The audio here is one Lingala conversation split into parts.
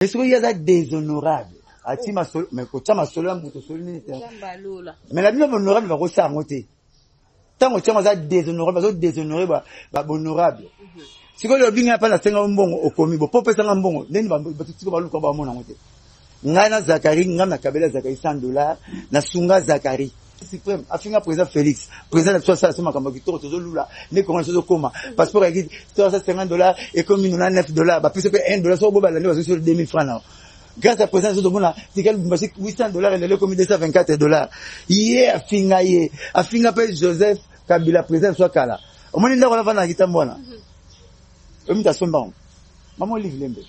Est-ce qu'il y a déshonorable? Ati masolo, mais ko chama solo mbuto solo ni te. Mais la vie honorable va rosa ngote. Tant que chama za déshonorable, va déshonorer ba honorable. Si ko le binga pa na senga mbongo okomi bo popesa nga mbongo, ndeni ba tutiko ba luka ba mona ngote. Ngana Zakari, ngana Kabela Zakari $100, na sunga Zakari. Suprême, afinga président Félix, président de toi ça, c'est ma campagne, toujours lula, ne comment ça se coma, passeport à guide, toi ça $50, et comme il nous a $9, bah plus c'est $1, sur boba l'année, sur 2000 francs là. Grâce à président de monde, c'est quel basique $800, et le commis $224. Hier, afinga pe Joseph Kabila, président soit kala. Au moins il n'a pas na kitambona. Omi ta somba. Maman livre lembe.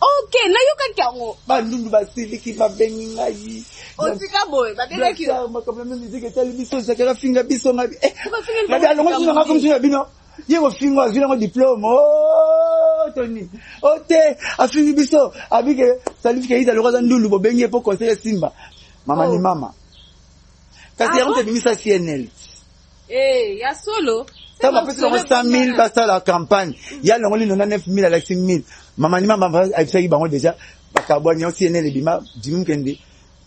Ok, na yoka kyango. Ba ndundu ba siliki ba bengi ngai. Osika boy, ba bela ki. Ma comme même musique telle biso zakara finga biso ngabi. La bien longo sino ngako msina bino. Yego fingo azila ngo diplôme. Oh Tony. Ote afingi biso abike salifika ida lokaza ndundu bo bengi po conseiller Simba. Mama ni mama. Kasi yango te bimisa CNL. Ya solo. Ça va peut-être 100 000 basta la campagne. Il y a l'ongoli 9 000 à la 5 000. Maman maman a fait bango déjà. Bakabouani aussi CNL bima Jimmy Kende.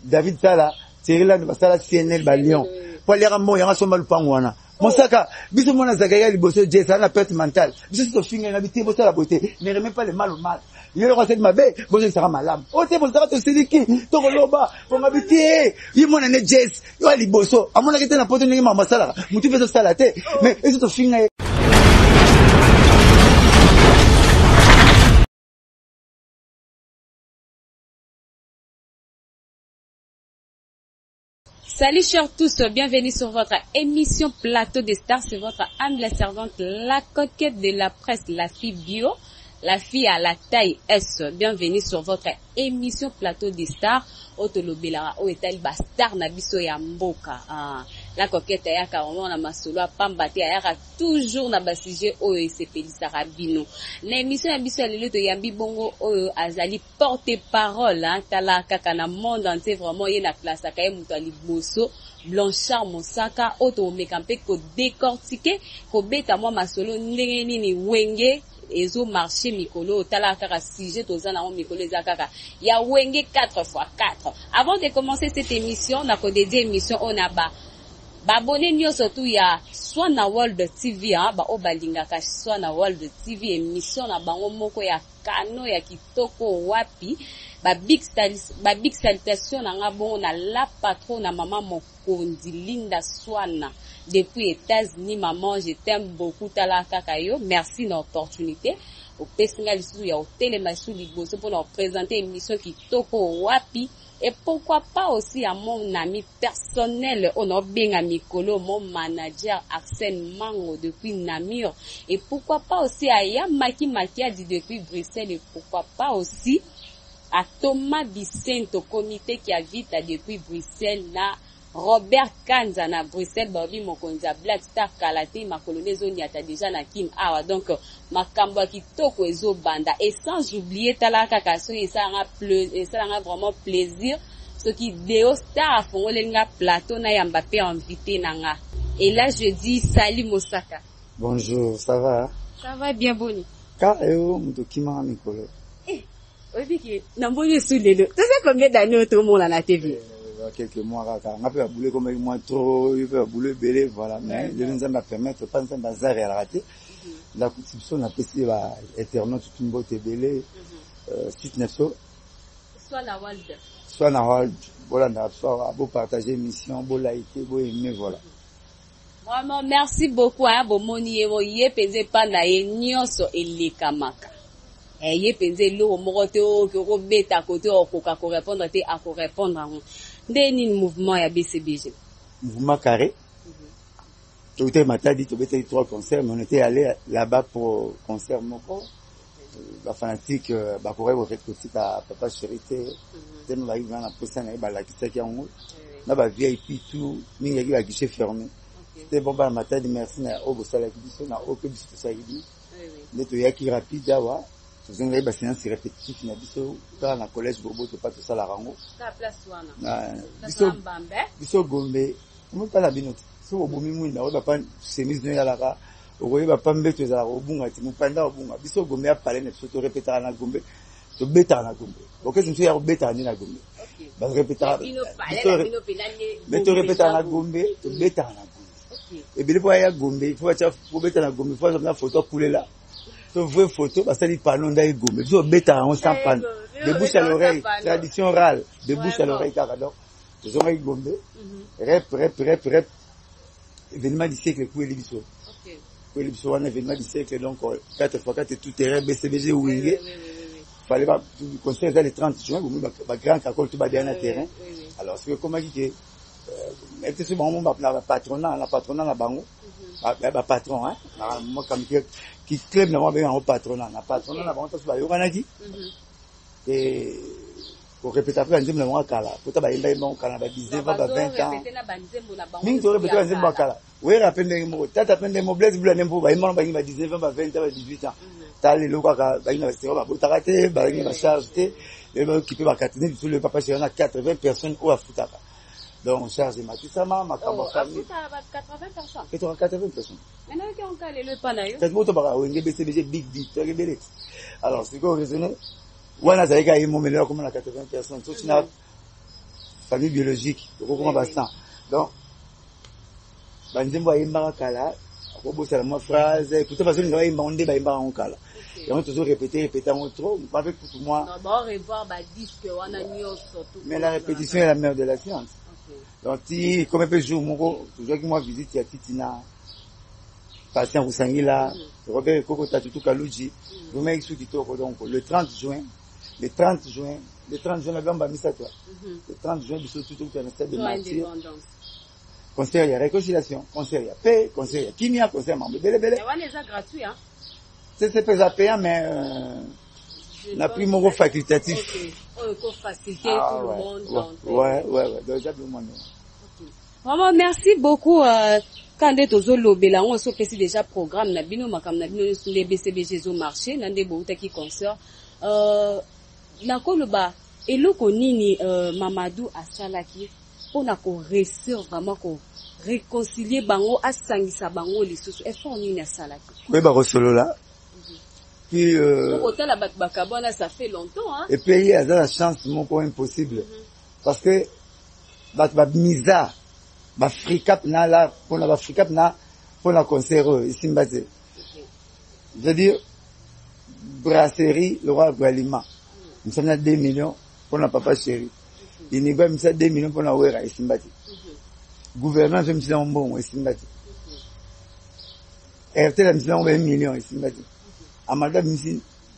David Sala, Cyril la basta la CNL ba Lyon. Pour les rambo yanga somba lupango wana. Monsaka, biso mona zakaya liboso Jessa na perte mentale. Biso so finga na biti boso la beauté. Ne remets pas le mal au mal. Il y a le recette ma bé, boso sera malade. Oh te boso to seliki, to loba, pour ma biti. Il mona ne Jess, yo liboso. Amona kete na poto ningi mama sala. Mutu beso sala te. Mais eso to finga. Salut chers tous, bienvenue sur votre émission Plateau des Stars, c'est votre humble servante, la coquette de la presse, la fille bio, la fille à la taille S. Bienvenue sur votre émission Plateau des Stars, Otolobelara, Oetali Bastar Nabiso Yamboka. La coquette ayaka on a masolo pambate ayaka toujours na basije oyo sepeli sarabino. L'émission Yabiso lelo to yambi bongo oyo azali porte-parole tala kaka na monde entier vraiment yena classe akaye muto ali boso Blanchard Mosaka oto mekampe ko décortiquer ko beta moi masolo ndenge nini wenge ezo marché mikolo tala kaka sujet tozana on mikolo ezakaka ya wenge 4x4. Avant de commencer cette émission na ko dédier émission on a babone nyoso tu ya Swana World TV ba obalingaka Swana World TV émission na bango moko ya kano ya kitoko wapi ba big salutation na ngabo na la patron na maman Mokondi Linda Swana depuis États-Unis. Maman, je t'aime beaucoup tala kaka yo, merci de l'opportunité au pesinga lisu ya hôtel Machu Liboso pour nous présenter émission kitoko wapi. Et pourquoi pas aussi à mon ami personnel, on a bien à Mikolo, mon manager Arsène Mango depuis Namur. Et pourquoi pas aussi à Yamaki Makiadi depuis Bruxelles. Et pourquoi pas aussi à Thomas Vicente, comité qui habite depuis Bruxelles, na Robert Kanza na Bruxelles, Bobby Mokonza, Black Star Kalate, ma colonaise Onyata déjà na Kim Awa. Donc, ma kamba kitoko ezo banda. Et sans oublier talaka kaso, et ça a vraiment plaisir. Ce qui déo star a fond lenga plateau na Mbappé invité nanga. Et là, je dis salut Mosaka. Bonjour, ça va? Ça va bien, Boni. Car Mutokima Mikolo. Oui, qui n'embrouille sous les deux. Tu sais combien d'années tout le monde à la TV? Quelques mois, on a pu bouler comme moi trop, il peut bouler belé, voilà, mais je ne sais pas permettre, pas un bazar et à rater. La constitution n'a pas essayé éternel toute une beauté belé, site nesso. Soit la World. Soit la World, voilà, soit beau partager mission, beau liker, beau aimer, voilà. Vraiment, merci beaucoup, bon moni, yé pesé pas na nyoso et les kamaka. Yé pesé l'eau, morote, ko beta côté, ko répondre, à ko répondre. Deni mouvement ya BCBG. Mouvement carré. Tout était matadi, tout était 3 concerts, mais on était allé là-bas pour concert moko. La fanatique, bah pour être côté papa Chérité, nous arrivons dans la poste na la kisa ki yango. Na ba VIP tout, mingi ki ba guichet fermé. C'était bon ba matadi merci na obo sala ki biso na obo biso sala ki. Ne to yaki rapide awa. Nous avons eu une répétition na biso dans la collège Bobo to pas tout ça la rango. Ta place wana. Biso Gombe. Mo pas la binote. So obomi mwina o ba chemise no ya la ka. O ba pambe to za obunga ti mo panda obunga. Biso Gombe a parler na biso to répéter na Gombe. to beta na gombe ok c'est monsieur ya beta ni na gombe ba répéter mais to répéter na gombe to beta na gombe et bien pour ya gombe il faut beta na gombe il faut na photo couler là to vraie photo parce que panneau ndai gombe to beta on sans panne de bouche à l'oreille tradition orale de bouche à l'oreille car donc ils ont gombe rep événement du siècle pour Elibiso. OK. Pour Elibiso un événement du siècle donc 4x4 tout terrain BCBG ou Wingé. Fallait pas construire les 30 juin vous ba grand cacol tout ba dernier terrain. Alors c'est comment dit que était ce bon la patronat na bango. Ba patron hein. Moi comme qui club na moi ben au patronat na bango ça ba yo kanaki. Et pour répéter après nzembo na mwa kala pota ba yemba yemba kala ba 19 ba 20 ans mingi to répéter ba nzembo kala we rapende mo tata pende mo blaze bula nembo ba yemba ba 19 ba 20 ba 18 ans tali lo ka ba ina se ba bota kate ba ngi ba charge te le ba occupé ba katine tout le papa c'est on a 80 personnes au afutaka donc on charge matisama makamba famille 80 personnes 80 personnes maintenant qui on calé le pana yo cette moto ba wenge BCBG big big alors c'est quoi raisonner Wana zaika yimo meleo comme la 80 personnes tout une famille biologique comment bastant donc banzembo yimba kala ko bossa la phrase écoutez parce que nous yimba onde ba yimba on kala et on toujours répéter en trop avec tout moi non bon revoir ba disque wana nyoso tout mais la répétition est la mère de la science donc si comme peu jour moko toujours que moi visite ya Titina patient Rusangila Robert Koko Tatutu Kaluji vous m'avez expliqué donc le 30 juin le 30 juin la gamba misato le 30 juin biso tout dans le stade de martyr concert ya réconciliation concert ya paix concert ya kimia concert mambe bele et wana est gratuit hein c'est pas payant mais la primo facultatif pour faciliter tout le monde ouais déjà tout le monde vraiment merci beaucoup quand est aux lobela on so pesi déjà programme na bino makam na bino les BCBG zo marché na ndebo utaki concert nakoloba eloko nini Mamadou asalaki pona ko réussir vraiment ko réconcilier bango asangisa bango lisusu effort nini asalaki oui ba resolola puis hôtel à Bakabona ça fait longtemps hein et puis il y a la chance moko impossible parce que ba misa ba fricap na la pona ba fricap na pona concert ici mbate je veux dire brasserie le roi Gualima nous sommes à 2 millions pour la papa chéri. Il n'y a pas 2 millions pour la ouera et Simbati. Gouvernement, je me suis en bon et Simbati. RTL, je me suis en 1 million et Simbati. Amalda,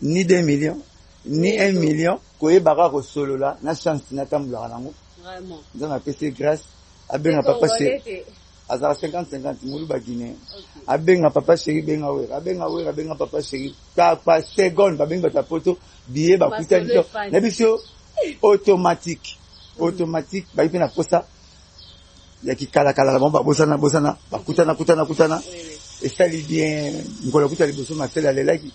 ni 2 millions, ni 1 million, koye barako solo là, na chance, na tambla rango. Vraiment. Nous avons appelé grâce à ben papa chéri. Azara 50-50, moulu ba Guinée. Abenga papa chéri, benga ouera, benga papa chéri. Par seconde, ba benga ta poto. Billet ba kuta nito na biso automatique ba ipena posa ya kikala kala ba bosana ba kutana et ça li bien ngolo kuta liboso ma tela lelaki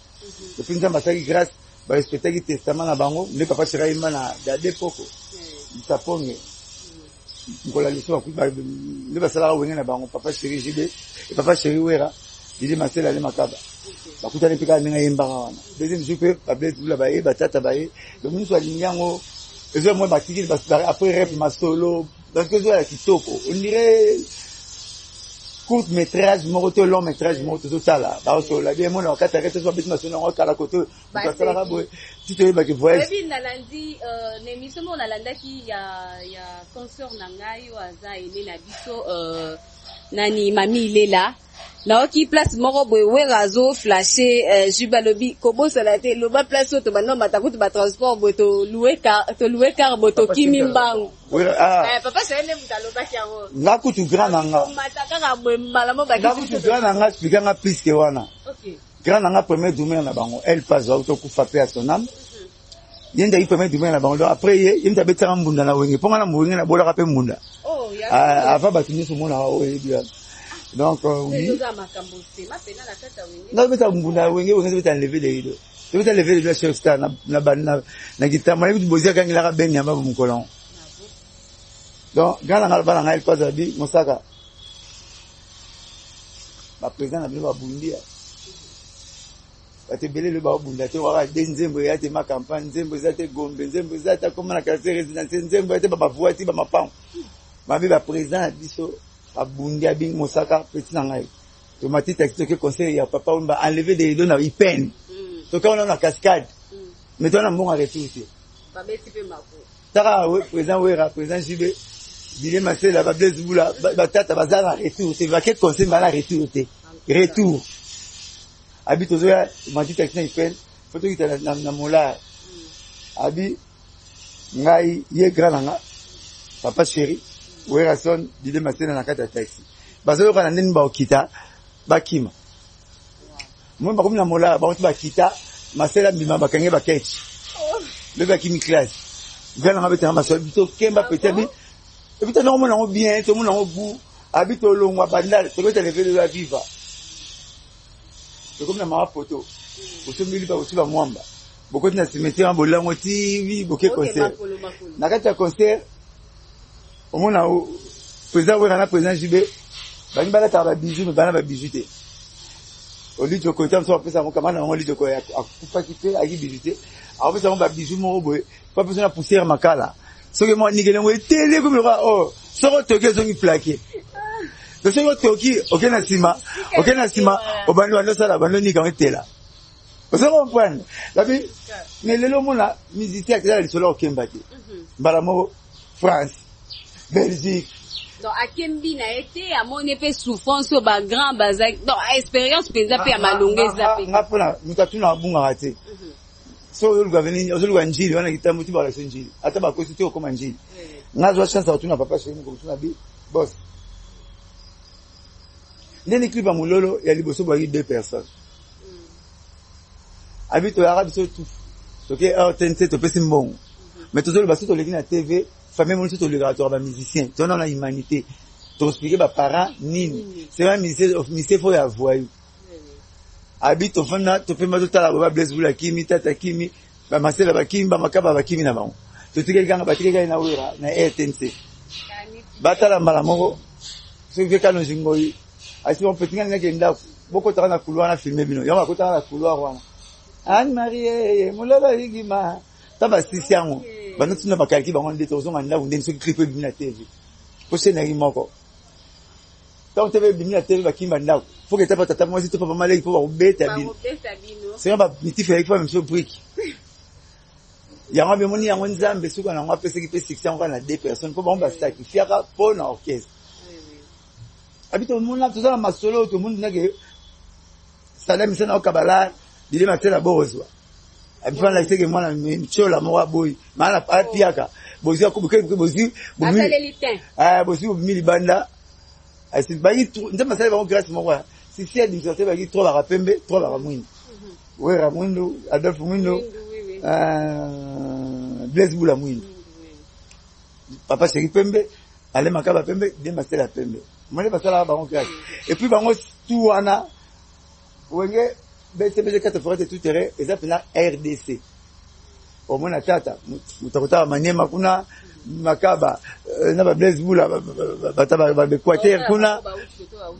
et puis nzamba saki grâce ba respecter ki testament na bango ne papa chira imana da depoko itaponge ngolo liso ba ne ba sala wenga na bango papa chéri jibe et papa chéri wera didi masela le makaba bakutana pika ninga yembanga wana deuxième jour pe ba blesse bula ba e batata ba e donc nous soit lingango ezo moi batiki après rap ma solo parce que zo la kitoko on dirait court métrage moto long métrage moto tout ça là ba so la bien mon en quatre arrêter so bitima so na kala koto ba sala rabo tu te ba que voyage et puis nalandi l'émission on alanda ki ya concert na ngai waza ene na biso nani mami ilela na oki place moko boye werazo flasher jubalobi kobo salate lo ba place to ba no matakutu ba transport boto louer car boto kimimbangu papa c'est ne mutalo ba kiango ngakutu grand nanga mataka ka mbala mo ba ngakutu grand nanga expliquer nga plus que wana OK grand nanga premier domaine na bango elle passe auto ku fa paix à son âme yenda yi premier domaine na bango après yenda betanga mbunda na wenge ponga na mwenge na bola ka pe mbunda oh ya avant batini so mona o bien donc oui non mais ça mbunda wenge beta lever les rideaux beta lever les chef star na guitare mais tu bozia quand il a ben yamba mukolon donc quand on va na elle passe abi mosaka ba président na bino ba bundia te belé le babunda te waka nzembo ya te ma campagne nzembo za te gombe nzembo za ta comme na quartier résidence nzembo ya te ba voiture ba mapango ma ba président biso abundi abi mosaka petit na ngai to mati taxi que conseil ya papa on va enlever des dons à peine to quand on a cascade mais toi na mbonga retour ba beti pe mako tara we président we président jibe Dile Masela ba Blaise Boula ba tata bazala retour c'est va quel conseil va la retour habite aux oya mati taxi ipel photo qui na mola abi ngai ye grand papa chéri we rason Dile Masela na kata taxi bazo kana nini ba okita bakima moi ba na mola ba ba kita Masela bima bakange ba ketch le ba kimi classe grand nga beta maso bito kemba peut-être et puis tout le monde bien tout le monde au bout habite au long bandal tout le monde lever de la viva c'est comme na ma photo photo mili ba aussi ba mwamba beaucoup na cimetière bolango TV beaucoup concert na kata concert au monde au président na président JB bani bala ta ba bijou mais bana ba bijouté au lieu de côté on peut ça mon camarade on lit de quoi pas quitter à bijouté après ça on va bijou mon boy pas besoin de pousser makala ce que moi nigélen we télé comme le oh soro toke zongi plaqué donc soro toki okena sima obani wando sala bando ni quand tela vous comprenez la vie mais le mona musicien qui là solo okembaki balamo France Belgique donc akembi na été à mon épée souffrance au ba grand bazak donc expérience pesa pe malongeza pe ngapona mutatuna bunga raté so le gouvernement ozoluka njili wana kitambo ti ba njili ata ba kosi ti okoma njili ngazo chance otuna papa chéri ko tuna bi boss ndeni clip amulolo ya liboso ba 2 personnes habito ya rabi so tout ok TNT to pesi mbongo mais tozolo ba so leki na TV famille mon so le garatoire ba musicien to na humanité to expliquer ba parents nini c'est un musicien faut y avoir habite fana to pema to tala ba Blaise Boula kimi tata kimi ba Masela ba kimi ba makaba ba kimi na bango to tike kanga ba tike na wera na RTNC batala mala moko so ke kano jingoi asi on petit ngana ngenda boko tara na couloir na filmer bino yama ko tara na couloir wana Anne Marie mulaba ligima taba sisi yango bano tuna bakalki bango ndete ozonga nda ndeni so clip bino na TV ko sena moko donc TV bino na TV ba kimba ndako faut que tata moi si tu pas mal il faut beta bino c'est pas miti fait faut même so brick yango be moni yango nzambe suka na ngwa pesa ki pesa 600 na 2 personnes faut ba sacrifier pour na orchestre habite au monde là tout ça ma solo tout le monde na que Salem sana au kabala Dile Masela bozwa abifana la teke mwana mchola mwa boy maana piaka bozi akubuke bozi bozi mili banda asi bayi nda Masela ba grâce mwa si di sorte ba 3 ba pembe 3 ba mwindi wera mwindo Adolphe mwindo Blaise Boula mwindo papa chéri pembe ale makaba pembe Dile Masela pembe mwele basala ba grâce et puis bango tout wana wenge BCBG 4 forêt tout terrain et ça fait la RDC au moins tata mutakota manyema kuna makaba na ba Blaise Boula bataba ba Equateur kuna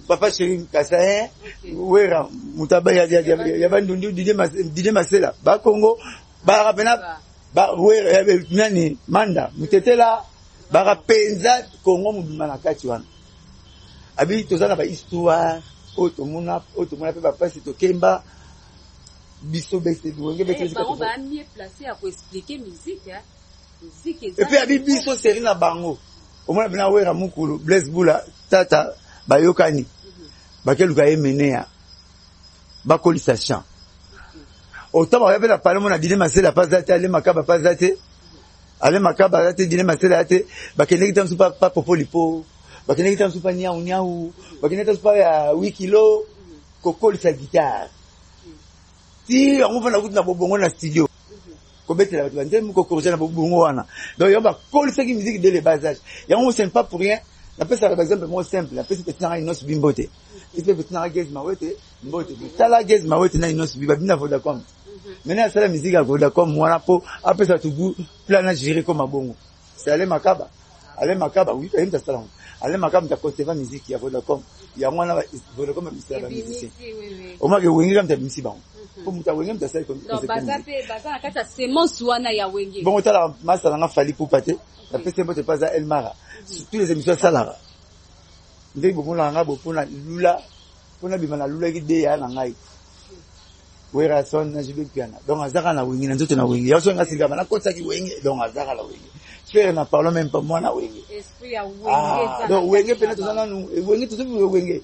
papa chéri kasaye wera mutaba ya bandundu Dile Masela ba Congo ba rapena ba wera nani manda mutetela ba rapenza Congo mubima na kati wana abi tozana ba histoire otomuna pe ba pasi to kemba biso beste duenge bete on va mieux placer à expliquer musique et puis abi biso série na bango au moins bina wera mukulu Blaise Boula tata bayokani bakeluka emenea bakolisa chant autant ba yabela parler mon Dile Masela pas date ale makaba pas date ale makaba date Dile Masela date bakene kitam super pas popolipo bakene kitam super nyau bakene kitam super ya 8 kilo kokolisa guitare si on va na bobongo na studio ko betela ba nzembo ko corriger na bobongo wana donc yo ba kolisa ki musique de le bas âge yango c'est pas pour rien la pesa par exemple moi simple la pesa petit na inos bimbote il fait petit na gaz mawete mbote tala gaz mawete na inos biba bina Vodacom maintenant ça la musique à Vodacom wana po apesa tugu plan na gérer comme abongo c'est aller makaba allez makaba oui quand même ta salon allez makaba ta conserver musique ya Vodacom ya mwana Vodacom misala ba musicien au moins que wenge comme ta musique bon pour muta wenge ta sala comme donc baza na kata semence wana ya wenge bon tala masala nga fali pour pâté la peste mbote pas à Elmara surtout les émissions salara ndé bo mona nga bo pona lula pona bimana lula ki de ya na ngai wera son na jibe piana donc azaka na wenge na nzoto na wenge yaso nga singa na kotsa ki wenge donc azaka la wenge faire na parle même pas moi na wenge esprit ya wenge donc wenge pena to sana nu wenge to wenge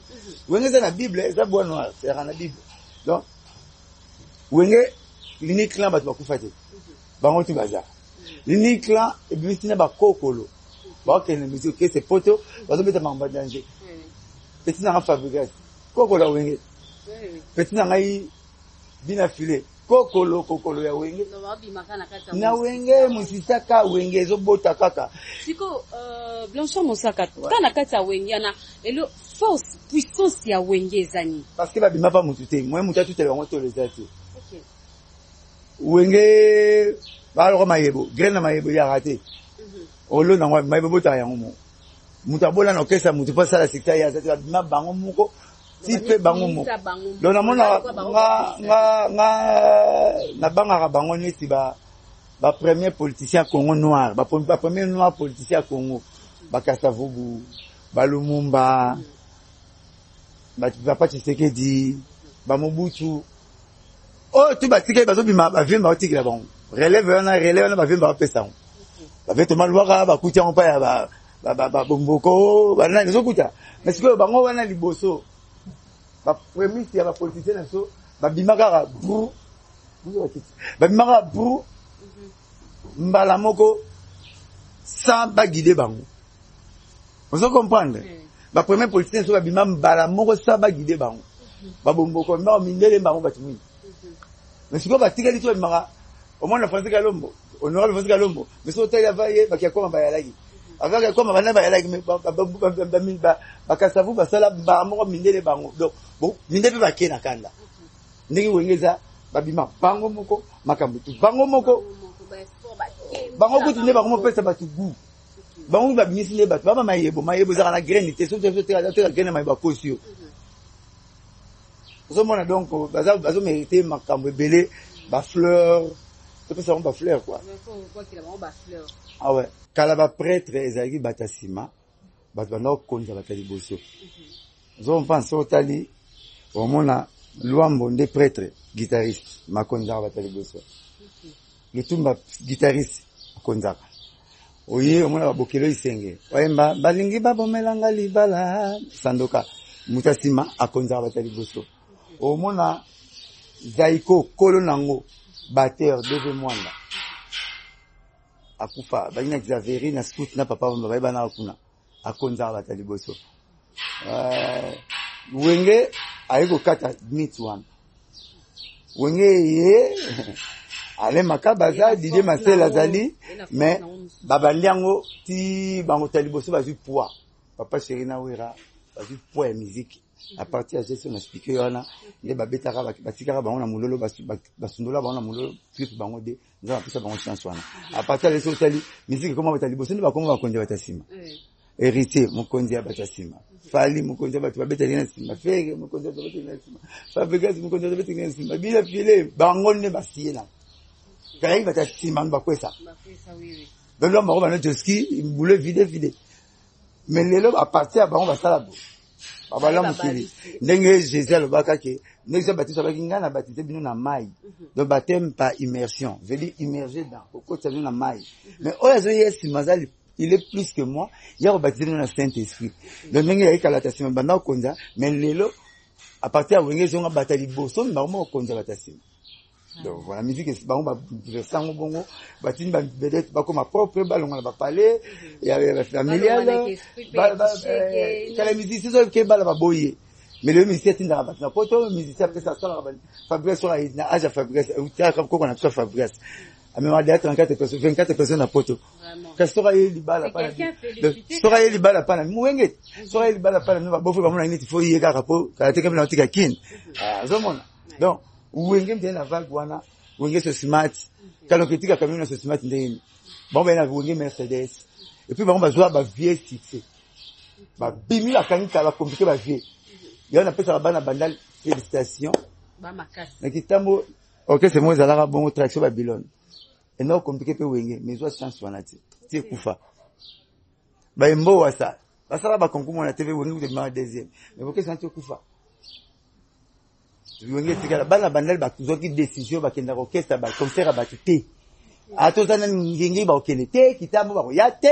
wenge za na bible za bois noir c'est na bible donc wenge lini clan ba kufa te bango tu baza lini clan e bisina ba kokolo ba kene misi ke c'est poto ba zo beta mamba danger petit na fabriquer kokolo wenge petit na ngai bina filé kokolo ya wenge na wenge musisaka wenge ezobota kaka siko Blanchard Mosaka kana kata wenge na elo force puissance ya wenge ezani parce que babima pa mutute moi mutatu tele bango to les ati wenge balo mayebo grena mayebo ya raté olo na mayebo bota yango mo mutabola na kesa mutu pa sala secteur ya zati babima bango moko tipe bango mo donc na mona na banga bango neti ba premier politicien Congo noir ba premier noir politicien Congo ba Kasavubu ba Lumumba ba Tshisekedi ba Mobutu oh tu ba tike ba zo bima ba vimba otiki la bango relève na ba vimba pesa ba veto malwaka ba kutia mpa ya ba bomboko ba na zo kuta mais que bango wana liboso ba premier ya ba politicien na so ba bimaka bru ba bimaka bru mbala moko sans ba guider bango vous comprendre ba premier politicien so ba bimaka mbala moko sans ba guider bango ba bomboko mbao mindele bango ba tumi mais si ko ba tika lito bimaka au moins la France Kalombo honorable France Kalombo mais so tele vaye ba kia koma ba yalaki avec comme bana ba yalaki ba kasavu ba sala ba moko mindele bango donc bon mindele ba kena kanda ndenge wengeza babima bango moko makambo tu bango moko bango ko tine bango pesa batu gu bango ba binisi ne batu ba mayebo za na graine te so te graine mayeba kosio zo mona donc bazo mériter makambo belé ba fleur to pesa ba fleur quoi ah ouais kala ba prêtre ezaki batasima batu bana konza batali boso zo pense otali au mona Luambo nde prêtre guitariste makonza batali boso le tumba guitariste makonza oye omona babokelo isenge oyemba balingi babomelanga libala sandoka mutasima akonza batali boso omona Zaiko kolo nango batteur deve mwanda akufa balina Xaveri na scout na papa mba bana kuna akonza batali boso wenge ayeko kata meat one wenge ye ale makabaza dide masela zali mais babandiango ti bango taliboso bazu poids papa chéri na wera bazu poids musique à partir de ce na speaker wana nde babetaka batikaka bango na mulolo basundola bango na mulolo clip bango de nza pesa bango chance wana à partir de ce tali musique comment bataliboso nde bakongo bakonde batasima héritier mokonzi ya batasima fali mokonzi batu babeta lina sima fege mokonzi batu babeta lina sima fabrikas mokonzi babeta lina sima bila file bango ne basiela kai batasima bakwesa oui donc là maro bana joski boule vide mais lelo à partir ya bango basala bo babala mukili ndenge Jésus alobaka ke ndenge baptiste abaki ngana baptiste bino na mai donc baptême par immersion veut dire immerger dans okota bino na mai mais oyazo yesi mazali il est plus que moi il y a baptisé dans le Saint-Esprit donc ndenge ya ikalatation banda konza mais lelo à partir ya wenge zonga batali boso mbamo konza batasima donc voilà musique c'est bango ba versango bongo batini ba vedette ba comme propre balonga ba parler il y a familial kala musique c'est que bala ba boye mais le musicien tinda ba na poto musicien pesa sala ba Fabrice sur na aja Fabrice ou tia ko na tsa Fabrice a même à 34 personnes 24 personnes na poto kastora ye libala pa sora ye libala pa na muwenge sora ye libala pa na ba bofu ba mona niti fo ye ka rapo ka te kama na tika kin zo mona donc wenge mtena vague wana wenge so smart kalo kitika kama na so smart ndeni bomba na wenge Mercedes et puis bango bazwa ba vieux succès ba bimi la kanika ba compliqué ba vieux ya on appelle ça bana bandal félicitations ba makasi na kitambo OK c'est moi zalaka bon traction Babylone et non compliqué pe wenge mais zo chance wana ti kufa ba embo wasa basala ba konkumo na TV wenge de ma deuxième mais OK c'est ti kufa wenge tikala bana bandal ba kuzoki décision ba kenda orchestre ba concert ba tité atozana ngingi ba okele te kitambo ba ya te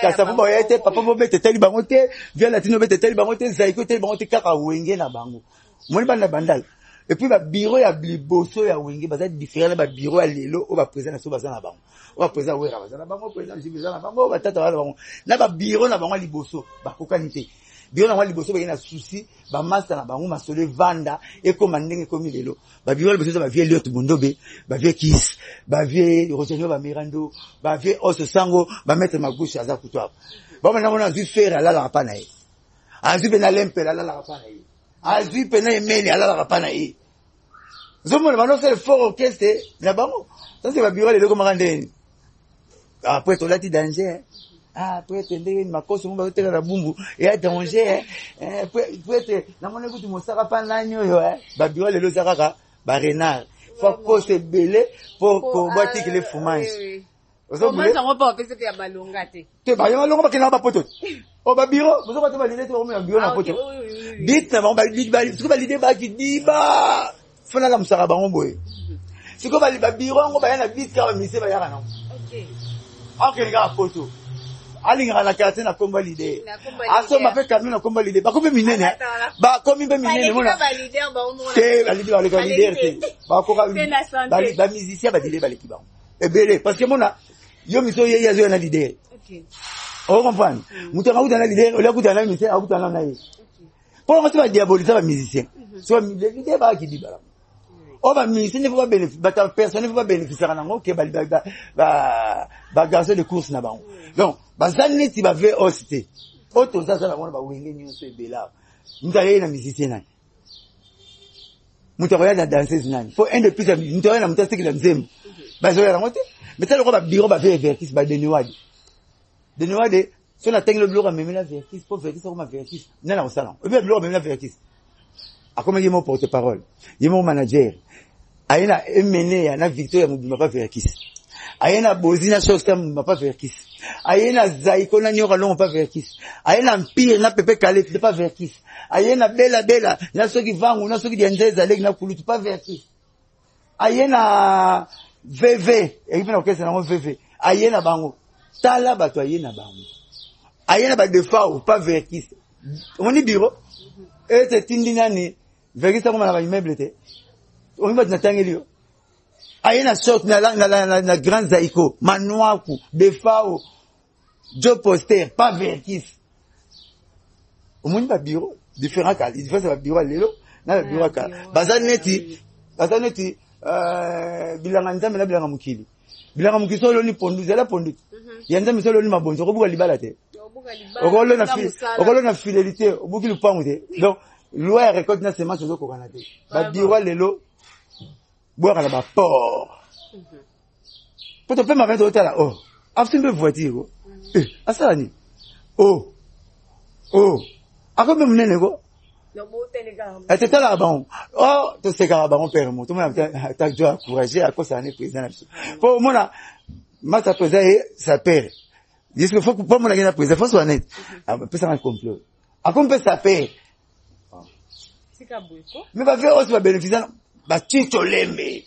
kasafu ba ya te papa mo bete teli bango te via latino bete teli bango te zaiko teli bango te kaka wenge na bango moni bana bandal et puis ba bureau ya liboso ya wenge baza différent ba bureau ya lelo o ba président so baza na bango o ba président wera baza na bango président jibiza na bango ba tata wala bango na ba bureau na bango liboso ba kokani te bureau na bango liboso ba na souci ba master na bango masole vanda e ko mandenge ko milelo ba bureau liboso ba vie Liot Bundobe ba vie Kiss ba vie Rosenio ba Mirando ba vie Oso Sango ba mettre ma gauche aza kutoa ba mana mona zu faire ala la pa na ye azu bena lempe ala la pa na ye azu pena emeli ala la pa na ye zomo na faire fort orchestre na bango ça c'est ba bureau le ko makandeni après to lati danger après tende makoso mba oteka na bumbu ya danger peut na mona kutu mosaka pa nanyo yo ba bureau le zaka ba renard faut que se belé pour combattre les fumanges comment ça on peut penser que ya balonga te ba ya balonga ba kena ba poto o ba bureau vous ba te ba l'idée to ba bureau na poto bit na ba bit ba l'idée ba ki diba fona la musaka bango boye siko ba bureau ngo ba yana bit ka mise ba yaka na OK les gars photo alinga na quartier na komba l'idée aso ma fait camion na komba l'idée ba ko be minene ba ko mi be minene mona c'est la leader ba leader ba ko ba musicien ba leader ba l'équipe ba et belé parce que mona yo miso ye ya zo na leader OK on comprend muto ka utana leader o la kutana musicien a kutana na ye pour moi tu vas diaboliser ba musicien so le leader ba ki di ba o ba musicien ne faut pas bénéficier ba personne ne faut pas bénéficier na ngo ke ba garçon de course na ba donc bazani ti ba ve hosté auto ça la mona ba wenge nyonso ebela mutaye na musicien nani mutaye na danseuse nani faut un de plus mutaye na mutase ki na nzembo bazo ya ngote mais ça le ko ba bureau ba ve vertis ba denewade so na tengle bloc même la vertis pour vertis ko ma vertis nana au salon et bien bloc même la vertis a comme mon porte-parole mon manager ayena emene ya na Victor ya mobima ba vertis ayena bozina sosta mobima ba vertis ayena zaiko na nyoka longo pa vertis ayena empire na pepe kale pas vertis ayena bela na soki vangu na soki dienza leki na kulutu pa vertis ayena VV et puis OK c'est na VV ayena bango tala bato ayena bango ayena ba defa pas vertis on dit bureau et c'est tindinani vertis comme na ba immeuble te on va na tangeli ayena sort na grand zaiko manoaku defa Joe Poster, pas vertis. Au moins, pas bureau, différent cas. Il fait ça, bureau, lelo, na bureau cas. Bazaneti, bilanganta, mais la bilangamukili. Bilangamukili, solo ni pondu, zela pondu. Yanza, mais solo ni mabonzo, obuga libalate. Okolo na fidélité, obuki lupamute. Donc, loi récolte na semence, ozo kokanate. Ba bureau, lelo, boire à la ba port. Peut-être pas ma vente au tala, oh. Afin de voiture, asani ako me munene go no botelega ateta la bon to se ka ba père mo to me ta jo encourager à cause année président pour mona mata président sa père dis que faut pour mona gena président faut soit net peut ça un complot ako peut sa père sika boyko mais ba faire aussi ba bénéficier ba chicho lembe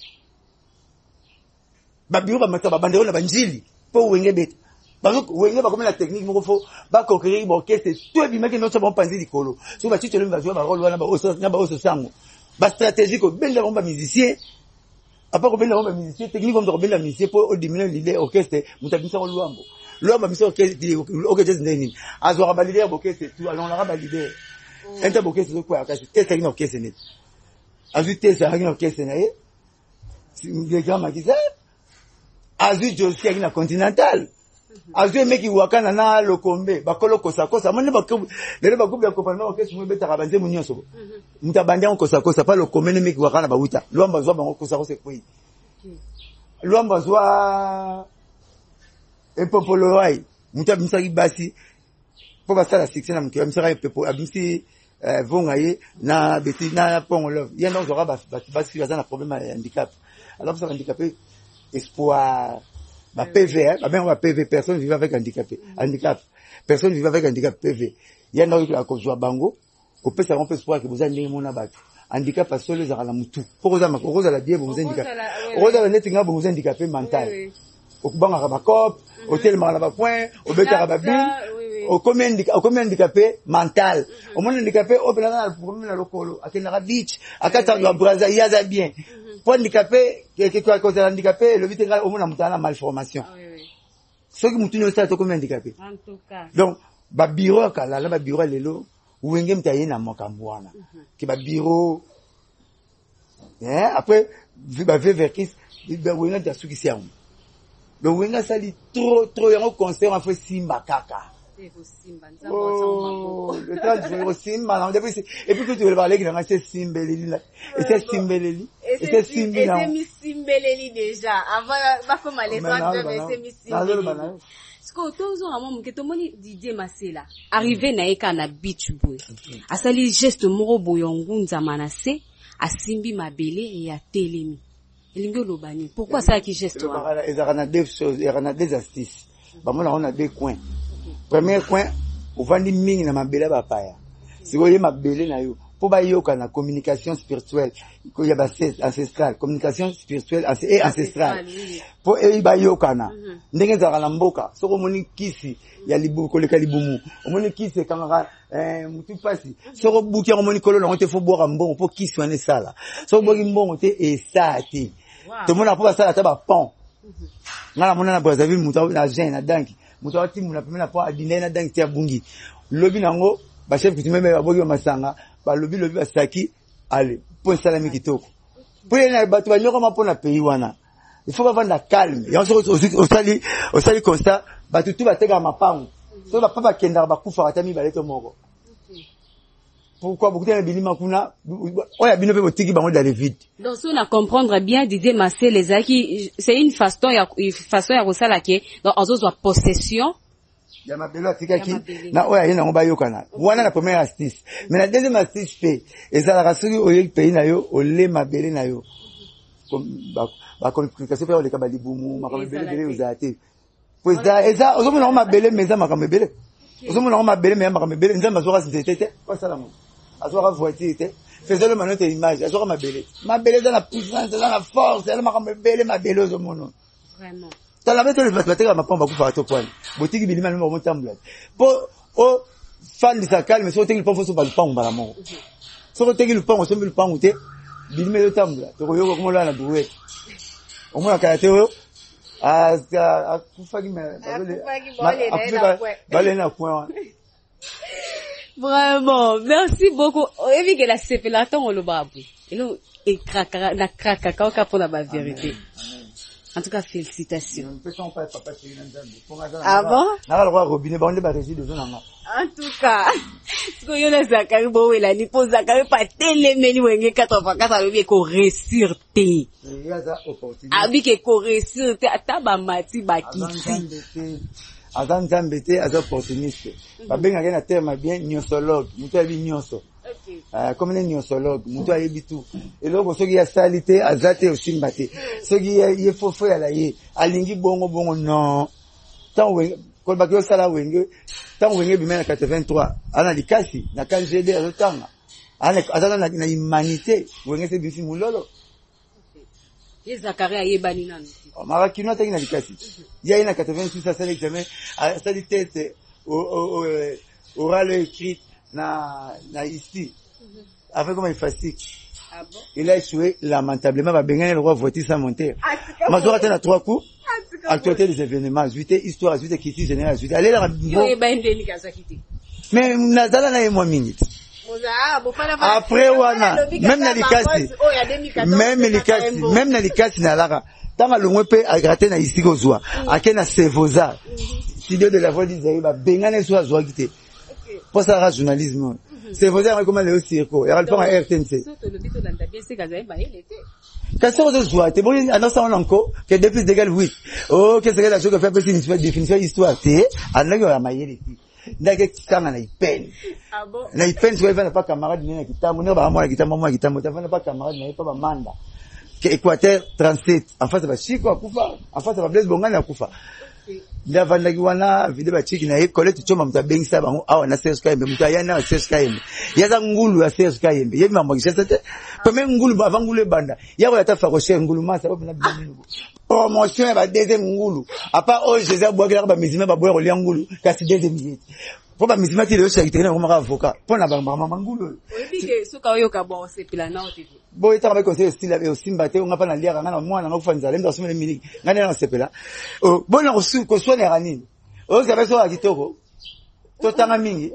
ba bio ba mata ba bandero na banjili pour wenge beta bazo wenge ba comme la technique moko fo ba conquérir ba orchestre tout bi maki no so bon panzi likolo so ba chicho lemba zo ba rôle wana ba oso sango ba stratégie ko benda ba musicien apa ko benda ba musicien technique comme ko benda musicien pour diminuer l'idée orchestre mutabisa ko luambo miso orchestre ndeni azo ba leader orchestre tout allons la ba leader enta orchestre ko ya kasi qu'est-ce qu'il orchestre net ajouter ça à orchestre na e le grand magistrat azu Josie akina continental azu meki wakana na lokombe bakolo kosa mone bakubu lele bakubu ya kopana okesi mwe beta kabanze munyoso mutabande on kosa pa lokombe ne meki wakana ba wuta luamba zwa bango kosa kwei luamba zwa epopolo wai mutu abimisaki basi po basala succès na mokili abamisaka pepo abimisi vongaye na beti na pongo love ye ndo zoka basi baza na problème ya handicap alors ça handicapé espoir ba PV ba benga ba PV personne vivant avec handicap personne vivant avec handicap PV ye ndo ko akozwa bango ko pesa on peut espoir que vous allez mona ba handicap parce que les ara la mutu pour oza la bien vous handicap oza la net nga vous handicapé mental okubanga ba cop hôtel mala ba point obeta ba bin au combien handicapé mental au moins handicapé au plan na problème na lokolo akena beach akata ba braza yaza bien pour handicapé quelque chose handicapé le vite au moins na malformation ce qui mutu no ça to combien handicapé en tout cas donc ba bureau kala la ba bureau lelo wenge mtaye na mokambwana ki ba bureau après ba verkis ba wenga ta suki sia le wenga sali trop yango concert en fait simba kaka oh le temps de simba non depuis et puis que tu veux parler que c'est simbeleli là et c'est simbeleli et c'est simbina et c'est simbeleli déjà avant va faire mal les autres mais c'est simbeleli Sko tozo amo mketo moni Didier Masela arrivé na eka na beach boy asali geste moko boyongu nzama na se asimbi mabele ya telemi elingo lobani pourquoi ça qui geste wana ezana deux choses ezana deux astuces bamona on a deux coins premier coin ovandi mingi na mabele ba paya siko ye mabele na yo po ba yoka na communication spirituelle ko ya ba ancestral communication spirituelle et ancestrale po e ba yoka na ndenge za la mboka soko moni kisi ya libu ko leka libumu omoni kisi kanga mutu pasi soko buki ya moni kololo on te fo boire mbongo po kisi wana sala soko boki mbongo te esati to mona po sala ta ba pont ngala mona na Brazzaville mutu na jeune na danki mutu ati muna pemena po adine na danki ya bungi lobi nango ba chef kutumeme ba boki masanga ba lobi basaki allez pour salami kitoko pour na bato ba nyoko mapona pays wana il faut avoir la calme et on sali constat bato tout bateka mapango so ba papa kenda ba kufa atami ba leto moko pourquoi beaucoup de bilima kuna oya bino pe botiki bango dans le vide donc si on a comprendre bien Didier Masela les aki c'est une façon ya kosala ke donc on doit possession ya mabelo atikaki na oya yena ngoba yokana wana na première astuce mais la deuxième astuce fait ezala rasuri oye pays na yo ole mabele na yo comme ba communication pe ole ka balibumu makamebele uzate pues eza ozomona mabele meza makamebele ozomona mabele mais makamebele nzamba zora c'était quoi ça la mo azora voiture te faisait-le maintenant tes images azora mabele dans la puissance dans la force elle makamebele mabele ozomona vraiment dans la méthode de la ma pomba kufa to point botiki bilima no mo tambla po o fan de sa calme so teki le pombo so ba le pang ba la mo so teki le pang so mi le pang te bilima yo tambla to ko yo ko mo la na buwe o mo la ka te o a kufa ki me ba na point vraiment merci beaucoup et puis que la séparation le babu et kraka na kraka ka pour la vérité. En tout cas, félicitations. Ah bon? En tout cas, ce que yona Zakari bo la ni po Zakari pa telemeli wenge 84 alobi ko réussir te. Abi ke ko réussir te ataba mati bakiti. Azan zambete aza opportuniste. Ba benga na terme bien nyosologue, mutu abi nyoso. Comme les nyosologues, mutu ayebi tout. Et loko soki ya salité azate aussi mbate. Soki ye fofo ya la ye, alingi bongo non. Tant wenge ko bakyo sala wenge, tant wenge bi mena 83. Ana likasi na kanjede azotanga. Ana azana na humanité, wenge se bifi mulolo. Ye Zakari ayebani nanu. Mara kino tangi na likasi. Ya ina 86 à l'examen, à salité oral écrit na ici. Avec comment il facile. Ah bon? Il a échoué lamentablement, va benganer le roi voiture sans monter. Mazora tena 3 coups. Actualité des événements, zuite histoire, zuite kiti général, zuite aller la mais nazala na moi minute. Après wana même na likasi na lara tanga longwe pe a gratter na ici kozwa akena sevoza studio de la voix d'Isaïe ba bengane so azwa kite pour ça journalisme c'est voza comme le circo il y a le point RTNC Kasi on joie, t'es bon, annonce on encore, que 2 plus égale 8. Oh, qu'est-ce que la chose que fait petite définition histoire, t'es, annonce on a maillé ndake kitanga na ipene. Ah bon? Na ipene tu vas pas camarade na kitamo, ne ba moi kitamo, tu vas pas camarade na pas manda. Que Équateur 37, en face ba Chico akufa, en face ba Blaise Bongani akufa. Ndavandaki wana vide ba chiki na Colette Choma mtabengisa bango awa na Serge Kayembe mutayana Serge Kayembe. Yaza ngulu ya Serge Kayembe. Yebi mambo kishasete. Peme ngulu ba ngulu banda. Yako yatafa ko cher ngulu masa ba na binu. Promotion ba deuxième ngulu. Apa o Jésus boakela ba mizima ba boya kolia ngulu kasi deuxième minute. Po ba mizima ti le secrétaire na ko avocat. Po na ba mama ngulu. Oyebi ke soka oyo ka bon sepila na otivi. Boy tanga ba conseil style e osimba te nga pa na lia ngana mwana nga kufanza lemba osumele miniki. Ngana na sepela. Oh bona ko sone ranini. O za beso akitoko. To tanga mingi.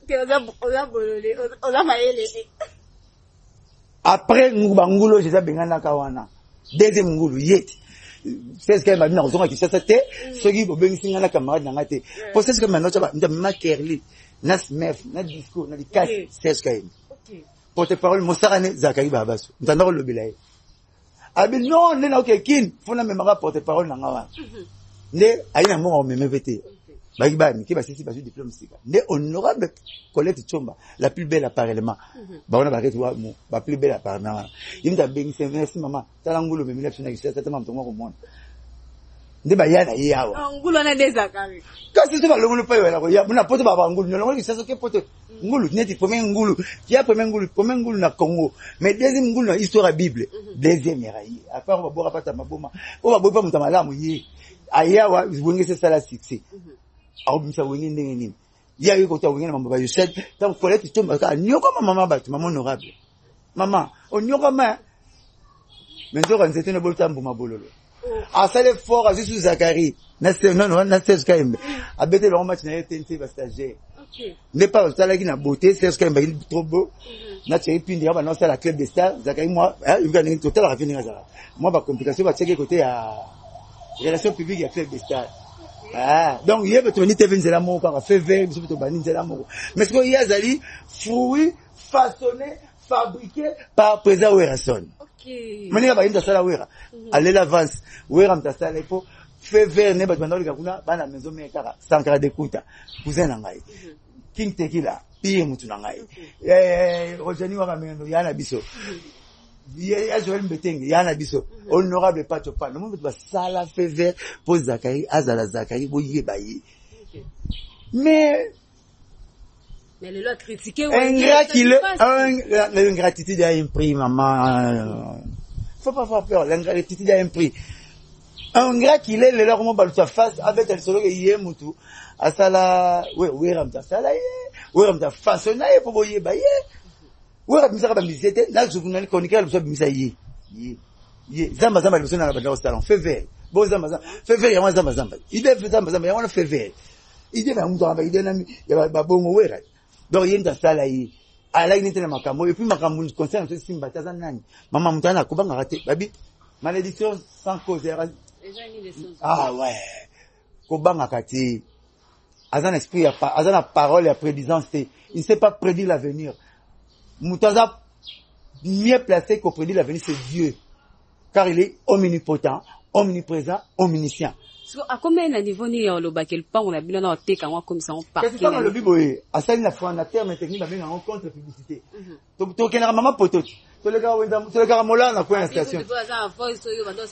Ke oza bolole, oza mayele. Après ngulo Jésus bengana kawana. Deuxième ngulu yeti. C'est ce qu'elle m'a dit na kozonga kishasa te. Soki bo bengisi ngana camarade na ngate. Pour c'est ce que maintenant tu vas ma kerli. Na smef, na disco, na dikas, c'est ce qu'elle. OK. Porte-parole Mosarane Zakari Babaso. Ntanda le bilaye. Abi non, ne na okekin, fona memara porte-parole na ngawa. Ne aina mo o memevete. Bagi bani ki basisi basu diplôme sika. Ne honorable Colette Chomba, la plus belle apparemment. Ba ona ba retu wa mo, ba plus belle apparemment. Yimta bengi merci maman. Talangulo memela fina kisa tata mamto ngoko mona. Nde ba yana yawa. Ngulo na Zakari. Kasi to ba longulo pa yo ya, muna poto ba ngulu, longulo kisa so ke poto. Ngulu neti premier ngulu qui a premier ngulu na Congo mais deuxième ngulu na histoire Bible deuxième erayi à part on va boire pas maboma on va boire pas mutamala muyi ayawa wengese sala succès au bisa wengi ndenge nini ya yuko ta wengi na mambo ba Yosef tant Colette Chomba ka nyoko mama batu mama honorable mama onyoko ma menzo kan c'était ne bolta mbuma bololo asale fort azisu Zakari na Serge Kayembe abete le match na TNT ba stagiaire. N'est pas au salaire qui n'a beauté, c'est ce qu'il est trop beau. Na chérie pindi ya non c'est la club des stars. Zakari moi, il va gagner total à finir ça. Moi ba complication va checker côté à relation publique ya club des stars. Ah, donc hier tu venir TV nzela moko ka fait vert, biso to bani nzela moko. Mais ce que hier zali fruits façonnés, fabriqués par président Werason. OK. Mani ba inda sala Wera. Allez l'avance. Wera mtasala ipo fait vert ne ba bandoli kakuna bana maison mekara sankara de kuta. Cousin na ngai. King Tequila, piye mutu na ngai. Rojani wa kamendo yana biso. Ya Joël Mbetenge yana biso. Honorable Pachopa. Le monde va sala fait vert pour Zakari, azala Zakari boye baye. Mais le lot critiqué ingrat qu'il l'ingratitude a un prix maman. Faut pas faire peur, l'ingratitude a un prix. Un gars qui est le leur mot sa face avec un solo qui est mutu asala oui ramta sala oui ramta façonné pour boyer baye oui ramta ba misete là je vous n'allez coniquer le misa yi zamba le sona na ba salon fait vert bon zamba fait vert ya zamba il est zamba ya wana fait vert il est na mutu ba il est na ya ba bongo wera donc yenda sala yi ala ni tena makambo et puis makambo concerne ce simba taza nani mama mutana kubanga rate babi malédiction sans cause. Ah ouais. Kobanga kati. Azan esprit azan parole et prédisance. Il ne sait pas prédire l'avenir. Moutaza mieux placé qu'au prédire l'avenir, c'est Dieu. Car il est omnipotent, omniprésent, omniscient. À combien de niveau ni on le bakel pas on a bien dans tes quand comme ça on part. Qu'est-ce que dans le bible asali na fondateur mais technique ba en contre publicité. To kenera mama poto. To le gars mola na kwa station. Tu dois avoir voice yo bando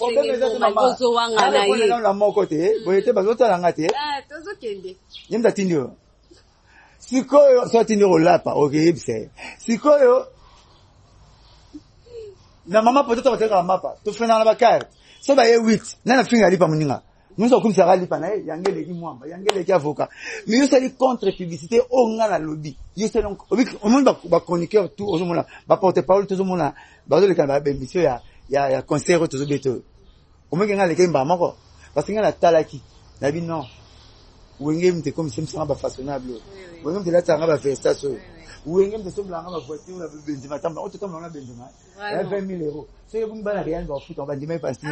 so wanga na yi. Na moko te, boyete bazota na ngate. Ah, tozo kende. Yemda tindio. Sikoyo so tindio lapa, okay, ibse. Sikoyo na mama poto to bateka mapa. To fena na bakar. So ba ye 8. Na finga lipa muninga. Nous sommes comme ça, yangele ki mwamba, yangele ki avocat. Mais yo sali contre publicité au ngana lobby. Yo sali au monde ba chroniqueur tout au monde ba porte-parole tout au monde ba le kana ba émission ya concert tout beto. Au monde ngana leke mba moko parce que ngana talaki. Na bi non. Wenge mte comme ça ba façonnable. Wenge mte la tanga ba festation. wenge mteso blanga ma voiture la Benzema tamba auto tamba na Benzema 20 000 euros c'est bon bana rien va foot on va demain passer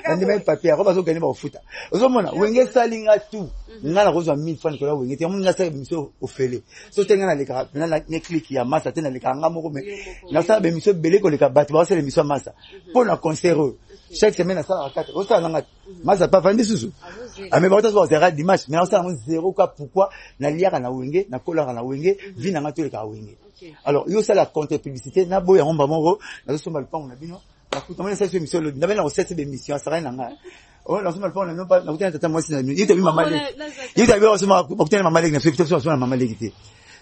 on demain papier on va so gagner ba foot ozomona wenge salinga tout ngala kozwa 1000 francs ko la wenge te mun ngasa biso ofele so tenga na leka na ne click ya massa tena leka ngamo ko me na sa be biso bele ko leka bati ba se le biso massa pour na concert chaque semaine à ça à 4 au ça nanga massa pas vendre sous mais ba to zera dimanche mais on ça 0 quoi pourquoi na liaka na wenge na kola na wenge vi na ngato leka wenge alors yo ça la contre publicité na boya ngomba moko na so mal pa on a bino la kuta mona ça émission le na bena o cette émission ça rien nanga oh na so mal pa on a non pas na kuta tata moi si na il te maman il te bien ma kuta maman leg na fait peut-être so maman leg te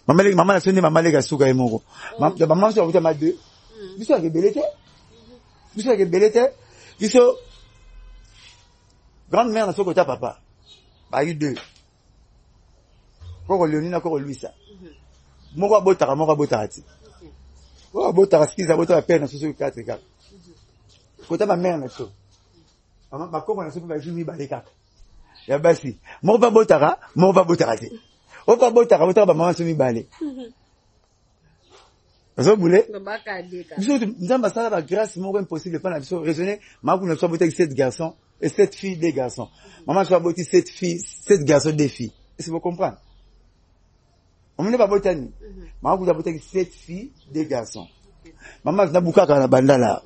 maman leg maman na sonne maman leg asuka emoko maman so kuta ma deux biso ke belete biso grande mère na so kota papa ba eu deux ko Léonine ko Louisa moko botara ti o botara skiza botara père na so 4 kota ma mère na so maman ba ko na so ba jimi ba leka ya basi moko ba botara ti o ba botara ba maman so mi balé ça boule nzamba ça la grâce moko impossible pas na biso raisonner maman na so boter 7 garçons et 7 filles des garçons maman so boter 7 filles 7 garçons des filles est-ce que vous comprenez on ne pas botani maman vous boter 7 filles des garçons maman na bukaka na bandala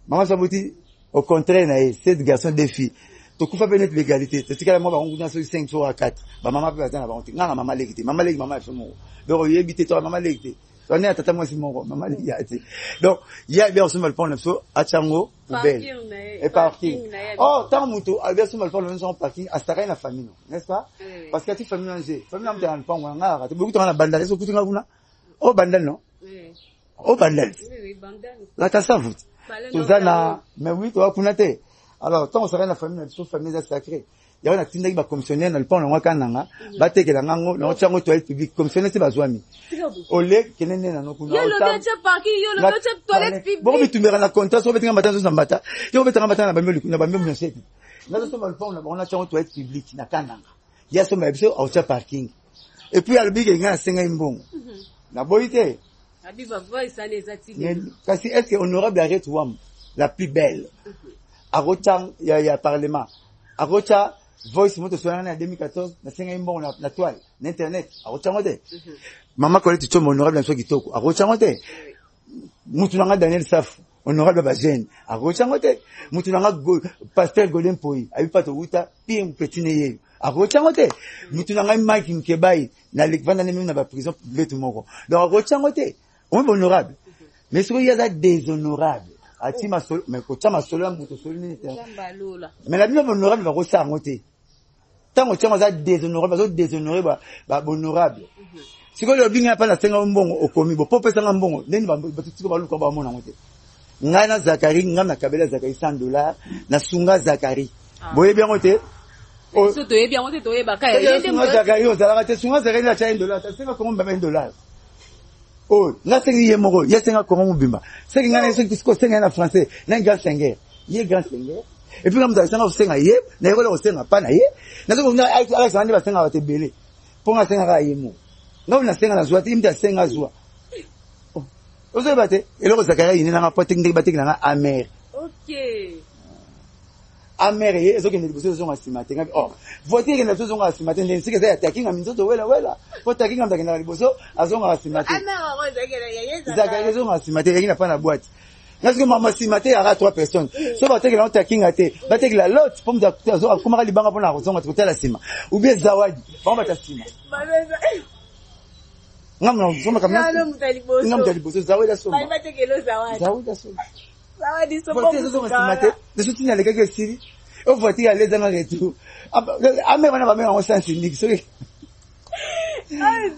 maman so boter au contraire na 7 garçons des filles to kufa benet l'égalité c'est que moi ba on dans 5 sur 4 ba maman peut attendre ba on nga maman legité maman fait mon donc il habite toi maman legité on est à tata moi c'est mon maman legité donc il y a bien on se mal prendre so a chango poubelle et parking oh tant muto a bien se mal prendre son parking à stara na famille n'est-ce pas parce que tu famille angé famille am tan pangwa ngara tu beaucoup na bandala so kutinga kuna oh bandal non oh bandal oui bandal la ta savut tozana mais oui toi kuna te alors tant on serait la famille na famille sacrée il y a un activité qui va commissionner dans le pont na kananga ba tekela ngango na chango toilette publique commissionner c'est bazwami ole kenene na nokuna yo le becha parking yo le becha toilette publique bon bitumera na contrat so betinga matana so mbata yo betinga matana na bamelu na bamelu na seti na so mal pont na on a chango toilette publique na kananga ya so mabso au parking et puis albi ke ngana senga imbongo na boite abiba voice ça les attigue kasi est-ce que honorable arrête wam la plus belle Arocha ya parlement Arocha voice moto soana en 2014 na senga imbo na toile na internet Arocha ngote mama Colette Chombo honorable na so kitoko Arocha ngote mutu nanga Daniel Saf honorable ba jeune Arocha ngote mutu nanga pasteur Golden Poi abi pato uta pim petine ye Arocha ngote mutu nanga Mike Mkebai na lekvanda ne na ba prison vetu moko donc Arocha ngote on est honorable mais ce qu'il y a déshonorable atima solo mais ko chama solo ya muto solo ni te mais la bien honorable va ko sa ngote tango chama za déshonorable zo déshonorer ba honorable siko le binga pa na senga mbongo okomi bo popesa nga mbongo neni ba tiko ba luka ba mona ngote ngana Zakari ngana kabela Zakari $100 na sunga Zakari boye bien ngote o so toye bien ngote toye ba ka yende mo Zakari o zala te sunga Zakari na $100 ça senga ko mbaba $1 oh na sengi ye moko ye senga ko mubimba sengi ngana sengi ko senga na français na grand senga ye grand senga et puis comme ça senga senga ye na ko le senga pa na ye na so na ala senga ba senga ba te belé pour nga senga ka ye mo nga na senga na zwa ti imta senga zwa o so bate eloko Zakari ni na nga pote ngi bate na amer OK amer ye ezo ke ndi boso zo ngasimate ngabi oh voter ke ndazo zo ngasimate ndi sike za attacking nga minzoto wela po attacking nga ndakenda liboso azonga ngasimate Zakari zo ngasimate yaki na pa na boîte nasi ko mama simate ara 3 personnes so ba tekela attacking ate ba tekela lot pour mda zo akoma libanga pona kozonga tukotala sima ou bien zawadi ba mba ta sima ngamna zoma kamna ngamta liboso zawadi soma ba tekelo zawadi soma zawadi so bon zo ngasimate de soutien les quelques siri o voter aller dans le retour ame bana ba me en sens unique so ah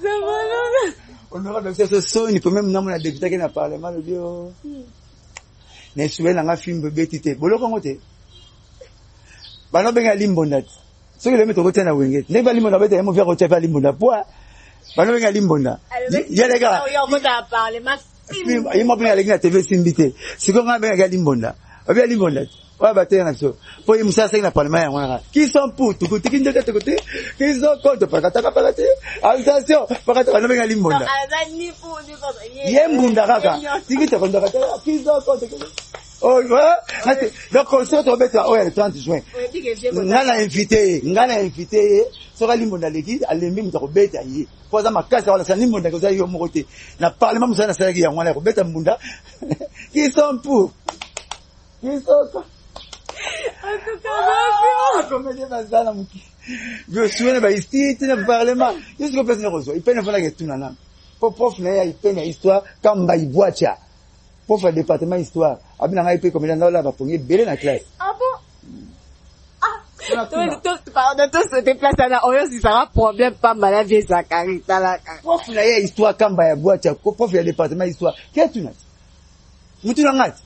c'est bon honorable so ni peut même namona député qui na parlement le bio ne suwe na nga film bébé tité boloko ngote bana benga limbonda so le meto kote na wenge ne ba limbonda bete mo faire kote fa limbonda poa bana benga limbonda ya les gars yo kota parlement film ayi mo benga les gars TV simbité siko nga benga limbonda ba limbonda Ouais, bah, t'es un absurde. Pour y moussa, c'est un parlement, qui sont pour, tout côté, qui sont contre, pakataka, attention, pakataka, non, mais il y a l'imbonda. Yembunda, kaka. Tiki, t'es contre, qui sont contre, oh, ouais, donc, concert, on va mettre, ouais, le 30 juin. Ngana invité, sera l'imbonda, l'église, à l'ennemi, nous avons bête à y. Pour ça, ma casse, on a sa l'imbonda, que vous avez eu au moroté. Na parlement, moussa, na salagi, on a bête à mbunda. Qui sont pour? Qui sont contre? En tout cas, comédie bazala muki. Je suis na ici, tu ne parlement. Je suis personne reçoit. Il peine à faire la question nana. Pour prof na il peine histoire comme ba iboacha. Pour faire département histoire. Abina nga ipe comédien là va pongi belé na classe. Ah bon? Ah. Pardon, tout se déplace à Oyo si ça a problème pas mal vie Zakari talaka. Prof na histoire comme ba iboacha. Prof ya département histoire. Qu'est-ce que tu n'as? Mutu na ngati.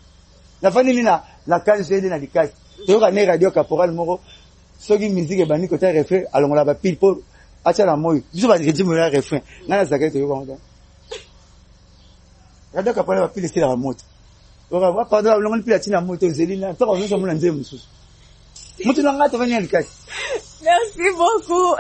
Na fani nina na kanse na dikasi. Toyoka ne radio caporal moko soki musique e bani kota refrain alongola ba pile po acha na moyo biso ba diketi moyo refrain ngana zakai toyoka ngata radio caporal ba pile sila ba moto ora ba pardon alongola pile atina moto zelina to ko so mona nze mususu mutu na ngata vani alikasi. Merci beaucoup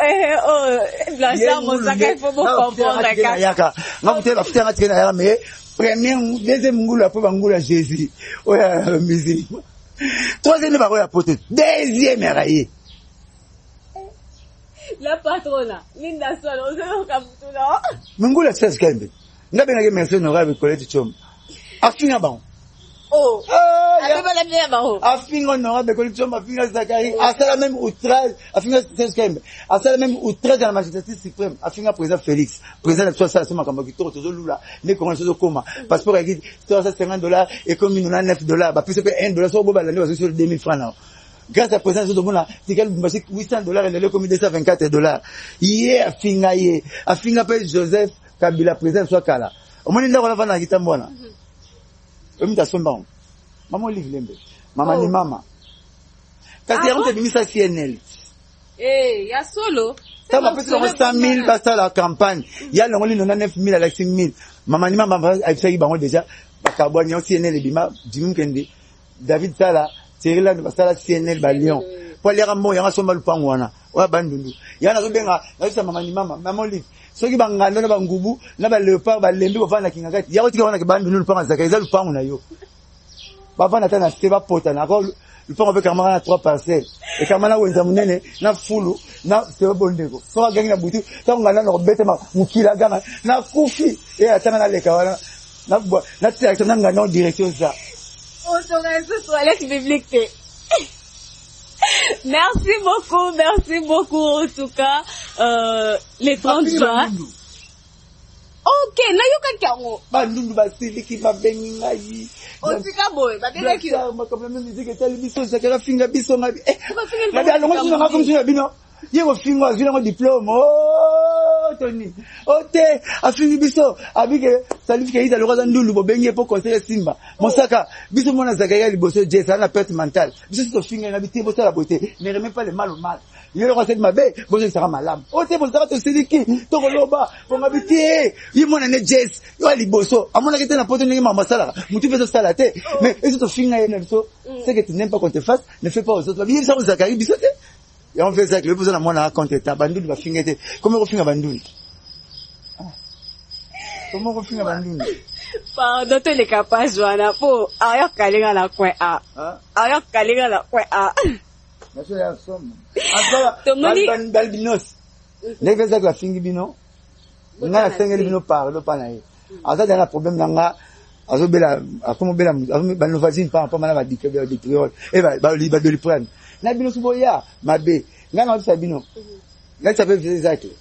Blanchard Mosaka il faut vous comprendre yaka ngabute ba fitanga tkena ya mais premier deuxième ngulu après bangula Jésus oya musique. Troisième barreau à pote. Deuxième raillé. La patrona, Linda Sol, on se voit comme tout là. Mungula 16 kembe. Nga benga merci honorable Colette Chom. Afinga bon. Oh. Afinga la bien bon. Afinga honorable Colette Chom, afinga Zakari, asala même outrage, afinga 16 kembe. Asala même outrage à la magistrature suprême, afinga président Félix. Président de toi ça c'est ma kambakito to lula, ne comment ça koma. Passeport avec $350 et comme nous $9, bah plus que $1 sur boba l'année sur 2000 francs là. Grâce à président de mona, c'est quel basique $800 et le comme $224. Hier afinga pe Joseph Kabila président soit kala. Au moins là on va na kitambona. Omita somba. Maman livre lembe. Maman ni mama. Kasi on te bimisa CNL. Eh, ya solo. Ça va peut-être 100 000 basta la campagne. Il y a l'ongoli 99 000 avec 5 000. Maman ni mama a fait bango déjà. Bakabwa ni CNL bima Jimum Kende. David Sala, Cyril la basta la CNL ba Lyon. Pour les rambo yanga somba lupango wana. Wa bandundu. Yana rubenga na sa maman ni mama. Maman livre. Soki banganda na bangubu na ba leopard ba lembi ko fana kingakati. Ya otika wana ke bandundu lupango zakaiza lupango na yo. Baba na tana steba pota na ko lupango be kamara na 3 parcelles. Et kamana wenza munene na fulu na steba bondeko. So gangi na butu, so ngana no bete ma mukila gana na kufi. Et atana na leka wana na bo na direction na ngana direction ça. On serait ce toilette publique. Merci beaucoup en tout cas les 30 juin. Ok, na yoka kyango. Bandundu basiliki babengi ngai. Osika boy, batela ki. Ma comme même musique et telle biso zakela finga biso ngabi. Ngabi alongo sina ngako msina bino. Yego finga zila ngo diplôme. Oh Tony. Ote afingi biso abike salifika ida lokaza ndulu bobengi po conseiller Simba. Mosaka biso mona zakaya liboso Jessa na perte mentale. Biso so finga na biti boso la beauté. Ne remet pas le mal au mal. Il aura cette mabe, boso sera malam. Ote boso sera to siliki, to koloba, po ngabiti. Yimona ne Jess, yo liboso. Amona kete na poto ngi mama sala. Mutu fait ça la tête. Mais est-ce que finga yena biso, c'est que tu n'aimes pas qu'on te fasse, ne fais pas aux autres. Il ça zakari biso te. Et on fait ça que le besoin à moi na compte ta bandulu va finga te. Comment on finga bandulu? Comment on finga bandulu? Pardon, tu n'es capable de jouer pour ailleurs kalinga la coin A. Ailleurs kalinga la coin A. Monsieur ya somme. Encore balbinos. Les faits que la fingi bino. Nga la sengeli bino parle pas na ye. Asa dans un problème nga azo bela akomo bela azo ba novazine par rapport à di créole. Et ba de li prendre. Na bino suboya mabe. Nga na sa bino. Nga sa fait Zaki.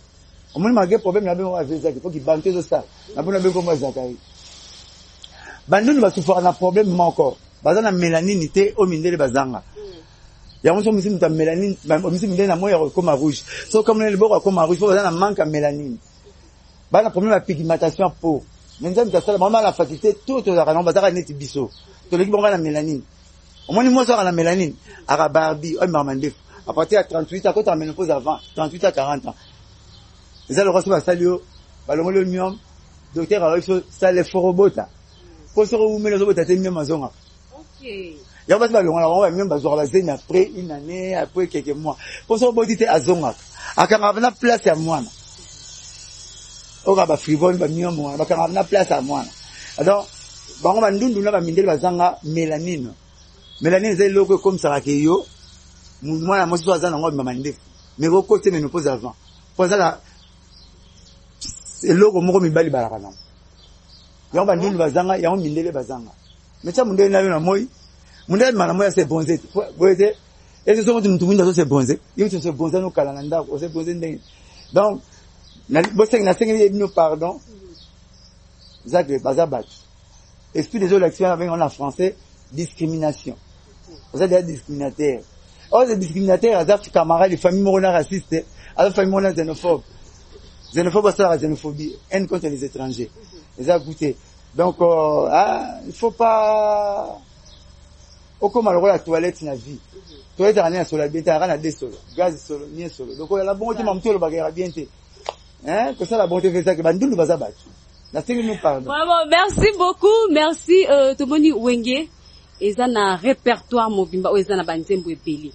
Au moins malgré problème na bino avec Zaki, faut qu'il banque tout ça. Na bona be comme Zakari. Bandunu ba souffrir na problème encore. Bazana mélanine té au mindele bazanga. Il y a un monsieur qui a mélanine, monsieur qui a moyen comme rouge. Sauf comme le beau comme rouge, il faut un manque à mélanine. Bah, le problème de la pigmentation peau. Maintenant, tu as ça, maman la faculté, tout aux arabes, on va dire net biso. Tu l'équipe on a la mélanine. Au moins, moi, ça a la mélanine. Arabarbi, oh, marmandef. À partir de 38, à côté de ménopause avant, 38 à 40 ans. Et ça, le reste, va saluer, bah, le molonium, docteur, alors, ça, les forobota. Pour se remettre les autres, t'as mis ma zone. Ok. Ya ba longa on va même bazwa la zene après une année, après quelques mois. Pour ça bodi te azonga. Akanga na place ya mwana. Oka ba frivole ba miyo mwana, bakanga na place ya mwana. Alors bango bandundu na ba mindele bazanga mélanine. Mélanine c'est loko comme ça ke yo. Mwana mosi azana ngo mama ndefu. Mais au côté ménopause avant. Pour ça là c'est loko moko mibali balaka na. Ya bandundu bazanga, ya mindele bazanga. Mais ça mundele na yo na moi. Mundele mana moi c'est bonzé. Boyete. Et c'est ce que tu c'est bonzé. Yo c'est bonzé no kala nda, c'est bonzé ndenge. Donc na boseng na sengi nous pardon. Zak bazabat. Esprit des autres actions avec en français discrimination. Vous êtes des discriminataires. Oh les discriminataires azaf camarades les familles morona racistes, azaf famille morona xénophobe. Xénophobe c'est la xénophobie, haine contre les étrangers. Les a goûté. Donc il faut pas au comme alors la toilette na vie. Toilette rien sur la bien à deux solo, gaz solo, ni solo. Donc la bonté mamto le bagage bien té. Hein, que ça la bonté fait ça que bandulu bazabat. La série nous parle. Vraiment, merci beaucoup. Merci Tomoni Wenge. Eza na répertoire mobimba o eza na banzembo ebeli.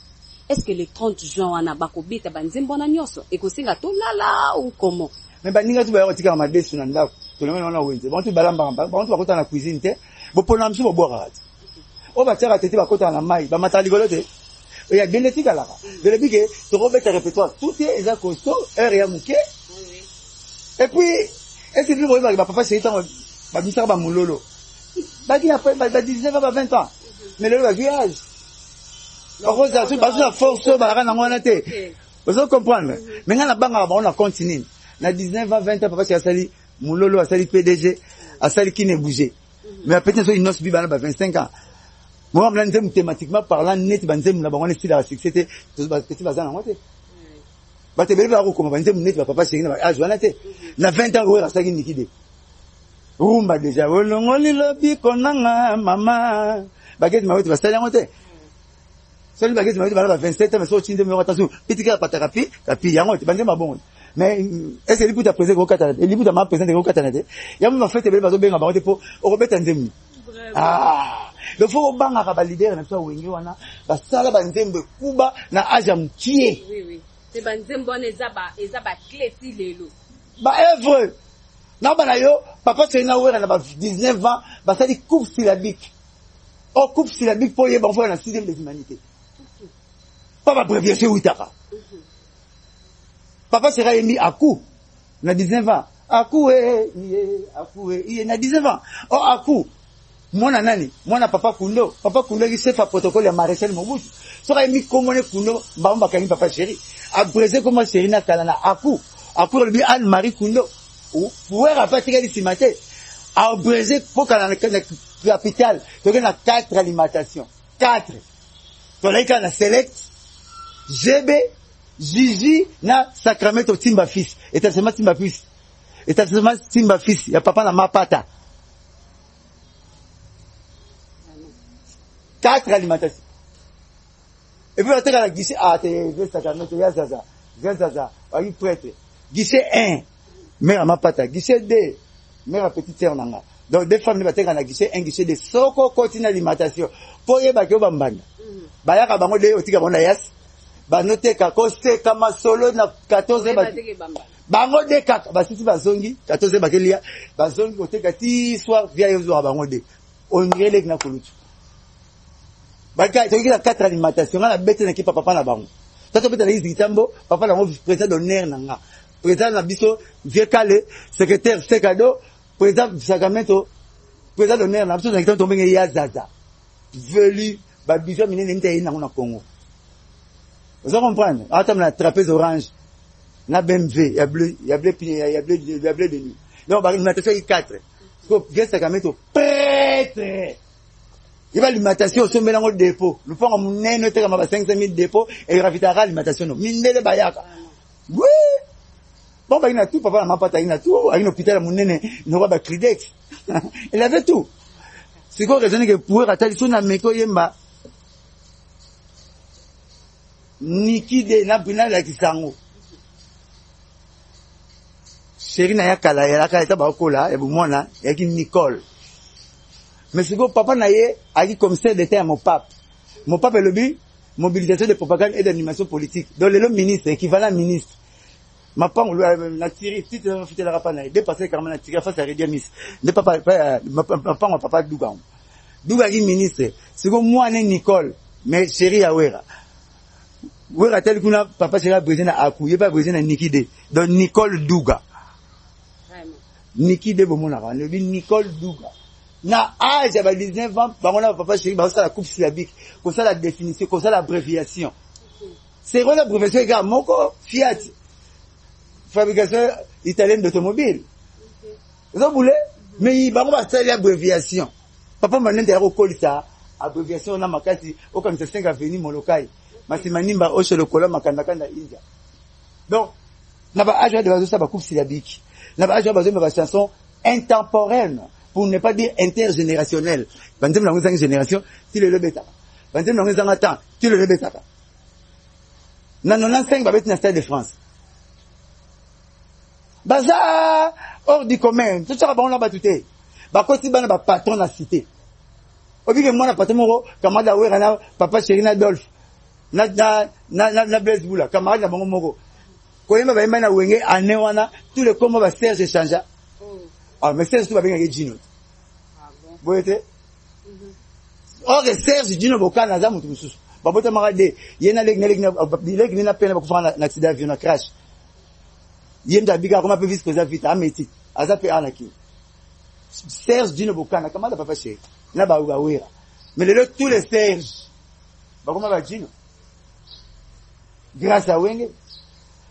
Est-ce que le 30 juin wana bakobeta banzembo na nyoso ekosinga to lala ou comment? Mais baninga tu ba yotika ma desu na ndako. To le mena na wenze. Bon tu balamba ba on tu bakota na cuisine te. Bo pona msu bo boira. O ba tira tete bakota na mai, ba mata ligolo te. Il y a bien éthique là. Je le dis que tu rebête répertoire tout est eza costaud, heure ya muke. Et puis est-ce que tu vois ba papa c'est temps ba bisara ba mulolo. Bah qui a fait 19 à 20 ans. Mais le voyage. Par contre, ça c'est la force ba na ngona te. Vous comprendre. Mais ngana banga ba on a continué. Na 19 à 20 ans papa c'est sali mulolo a sali PDG a sali qui ne bouger. Mais à peut-être une noce biba na 25 ans. Moi on a thématiquement parlant net banzem na ba on style à succès tout ba petit bazana ngote. Ba te bele ba ko comme banzem net ba papa c'est na âge wana te. Na 20 ans ko sali nikide. Rumba déjà olongoli lobi konanga mama baguette mawete basali ngote soli baguette mawete bala 27 ans mais so tinde me attention pitika patakapi kapi yangote bande mabongo mais est-ce que lipu ta présenter ko katana et lipu ta ma présenter ko katana te yamu ma fête bele bazo benga bangote po okobeta nzemni le faut banga ka ba leader na so wenge wana basala banzembe kuba na aja mkie oui c'est banzembo na ezaba clé ti lelo ba œuvre. Non, papa, c'est une heure, 19 ans, ça dit coupe syllabique. Oh, coupe syllabique pour y aller, la 6e des humanités. Papa, prévient, c'est Ouitaka. Papa sera émis à coup, na 19 ans. À coup, na 19 ans. Oh, à coup. Moi, nani, moi, papa Kundo, qui s'est fait protocole à Maréchal Mobutu. Sera émis comme on est Kundo, Bamba Kani, papa chéri. À Brésil, comme chéri, na Kalana, à coup, le Anne-Marie Kundo. Ou pouvoir apporter des cimatés à Brésil pour qu'à la capitale tu as 4 alimentations 4 tu as la select GB Gigi na Sacramento Timba fils et t'as seulement Timba fils il y a papa na mapata 4 alimentations et puis tu as la guichet Sacramento Zaza oui prêtre guichet 1 mère ma pata guichet 2 mère à petite sœur nanga donc deux femmes ne battent na guichet 1 guichet de soko continue alimentation pour yeba ke bambanda bayaka bango de otika bona yas ba note ka koste kama solo na 14 bango de kaka basisi bazongi 14 bakelia bazongi oteka ti soir via yozo bango de onirele na kulutu baka toki la 4 alimentation na bête na ki papa na bango tato bête na izitambo papa na président d'honneur nanga président na biso vieux calé secrétaire Sekado président Sacramento président d'honneur na biso na tombé ya zaza velu ba biso minene nte na na Congo vous comprenez attends la trapèze orange na BMW ya bleu de nuit donc ba alimentation 4 parce que vieux Sacramento prêtre il va alimentation au sommet dans dépôt le fond mon nene te kama 500 000 dépôt et il ravitera alimentation no mindele bayaka oui. Bon, il a tout, papa, ma pata, il a tout, il a un hôpital à mon nene, il n'a pas Cridex. Il avait tout. C'est quoi raisonner que pour rater son ameko yemba? Niki de Nabina la Kisango. Chérie na ya kala, ya la kala, ta ba kola, et vous moi, et qui Nicole. Mais c'est quoi, papa na ye, a dit comme ça, d'été à mon pape. mon papa lobby mobilisation de propagande et d'animation politique donc le ministre équivalent ministre ma pango la Syrie petite fête la rapana dépasser carrément la Syrie face à Redia Miss ne papa ma pango papa Douga qui ministre c'est comme moi Nicole mais chérie Awera Wera tel kuna papa chérie Brésil a couillé pas Brésil na Nikide donc Nicole Douga vraiment Nikide bomona le Nicole Douga na âge à 19 ans bango papa chérie ba ça la coupe syllabique comme ça la définition comme ça l'abréviation c'est quoi l'abréviation gars moko Fiat fabrication italienne d'automobile vous voulez mais bango ba ça l'abréviation papa manende ya kokolisa abréviation na makati okanisa 5 avenue Molokai masimanimba osho lokola makanda kanda inja donc na ba âge de ça ba coupe syllabique na ba âge de ba chanson intemporelle pour ne pas dire intergénérationnelle bandem na ngizanga génération ti le beta bandem na ngizanga temps ti le beta na 95 ba beti na Stade de France baza hors du commun tout ça ba on la batute ba koti bana ba patron na cité obi ke mwana patron moko kamada wera na papa Chéri Adolphe na Blaise Boula camarade na bango moko koyema ba yema na wenge ane wana tous les comme ba Serge changea ah mais Serge tout ba benga ke Gino ah bon boyete or Serge Gino bokana za mutu mususu ba bota marade yena leg na pena ba kufana na accident avion na crash yenda biga comme peu vice que ça vite ameti aza pe anaki Serge Gino bokana kamada papa Chéri na ba wera mais tous les Serge ba comme ba Gino grâce à Wenge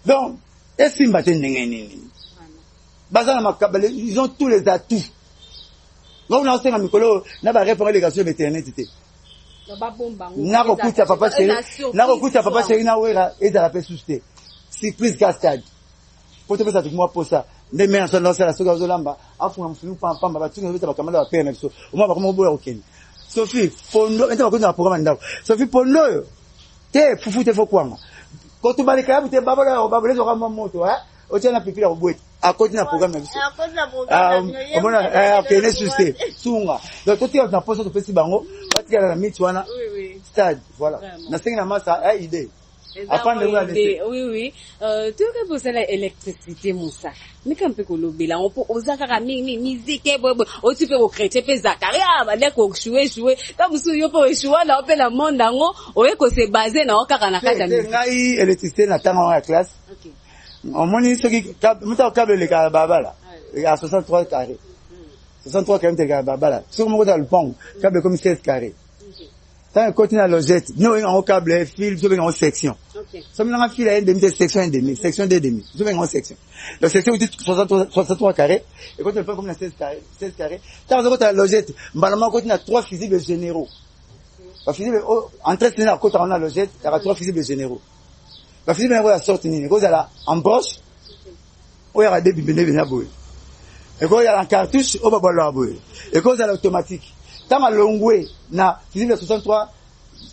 donc et Simba tenengeni bazana makabale ils ont tous les atouts donc on a enseigné mikolo na ba répondre les questions d'éternité na kokuta papa Chéri na wera et za rappel susté surprise cascade pour te faire ça moi pour ça ne mais en son dans la soga zolamba afunga mfunu pamba ba tunga beta ba kamala ba pena biso moi ba comme boya okeni Sophie pondo enta ba ko na programme ndako Sophie pondo te fufu te fokwanga quand tu balika ya bute babale zo kama moto otia na pipi la robwete à côté na programme na biso on kene susté sunga donc toi tu as posé to pesi bango batika na miti wana stade voilà na sengi na masa idée afin de oui tu que pour ça l'électricité Moussa mais quand peut kolobela on peut ozaka musique o tu peux au chrétien pe Zakaria ba le ko jouer ta musu yo po jouer na pe la monde ngo o ko se baser na okaka na kata ngai électricité na tanga en classe OK on moni ce qui muta câble le ka babala à 63 carrés 63 carrés de babala sur mon côté le pont câble comme 16 carrés tant continue la logette nous on câble fil je vais en section OK ça me la fil à demi section et demi section de demi je vais en section la section dit 63 carrés et quand on fait comme la 16 carrés tant on la logette malama continue à 3 fusibles généraux la fusible entrée c'est la côté on a logette il y a 3 fusibles généraux la fusible généraux la sortie ni cause la embroche ou il y a des bibene bien boy et quand il y a la cartouche au baba la boy et cause la automatique tant à longwe na fusible 63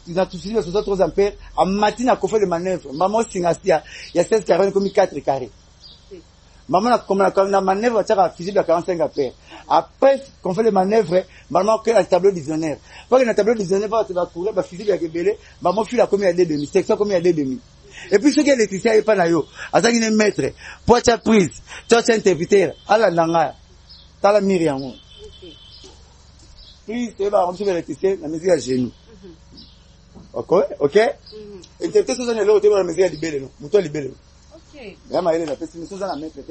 na fusible 63 ampères à matin à faire les manœuvres maman singasia il y a 16 carrés comme 4 carrés maman comme la manœuvre à fusible à 45 ampères après qu'on fait les manœuvres maman que le tableau visionnaire parce que le tableau visionnaire va courir ba fusible à gebele maman file à combien de demi section combien de demi et puis ce qui est l'électricien est pas na yo azaki ne maître pour ta prise toi tu interpréteur ala nanga tala miriam puis c'est va on se l'électricien la musique à genoux OK interprétation dans l'autre la musique à libérer non muto libérer OK yama ile la pesi muso na maître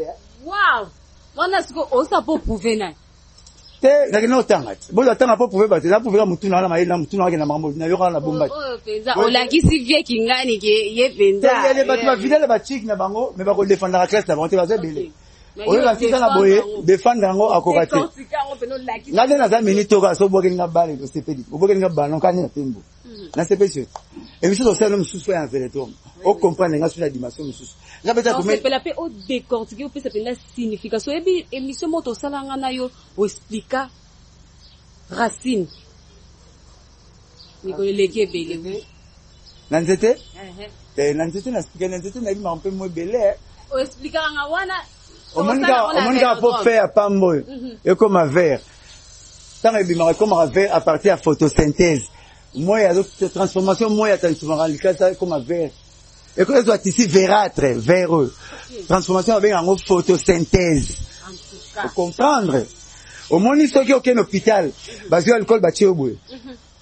wow wana siko osa po prouver na te na kino tangati bo la tanga po prouver ba za prouver mutu na maile na mutu na na mambo na yo na bomba penza olakisi vie kingani ke ye penza ele ba tu ba fidèle ba chic na bango mais ba ko défendre la classe na bango te ba za belé oyo la tika na boye défendre ngo akokati ngade na za minute ka so boke nga bale to sepedi boke nga ballon kani na tembo na sepedi et puis so selo mususu ya veletom o comprendre nga sur la dimension mususu nga beta comme pe la pe o décortiquer o pe ça pe la signification et puis émission moto salanga na yo o explica racine niko leke bele na nzete na nzete na expliquer na nzete na bi ma mpe mo belé o explica nga wana on pour faire pambo et comme un verre tant et bimara comme un verre à partir de photosynthèse Moi, transformation, moi, il y a transformation comme un verre. Et quand ils ont ici verâtre, véreux. Transformation avec un photosynthèse. Faut comprendre. Au moins, il faut qu'il y ait un hôpital. Parce que l'alcool, bâti au bout.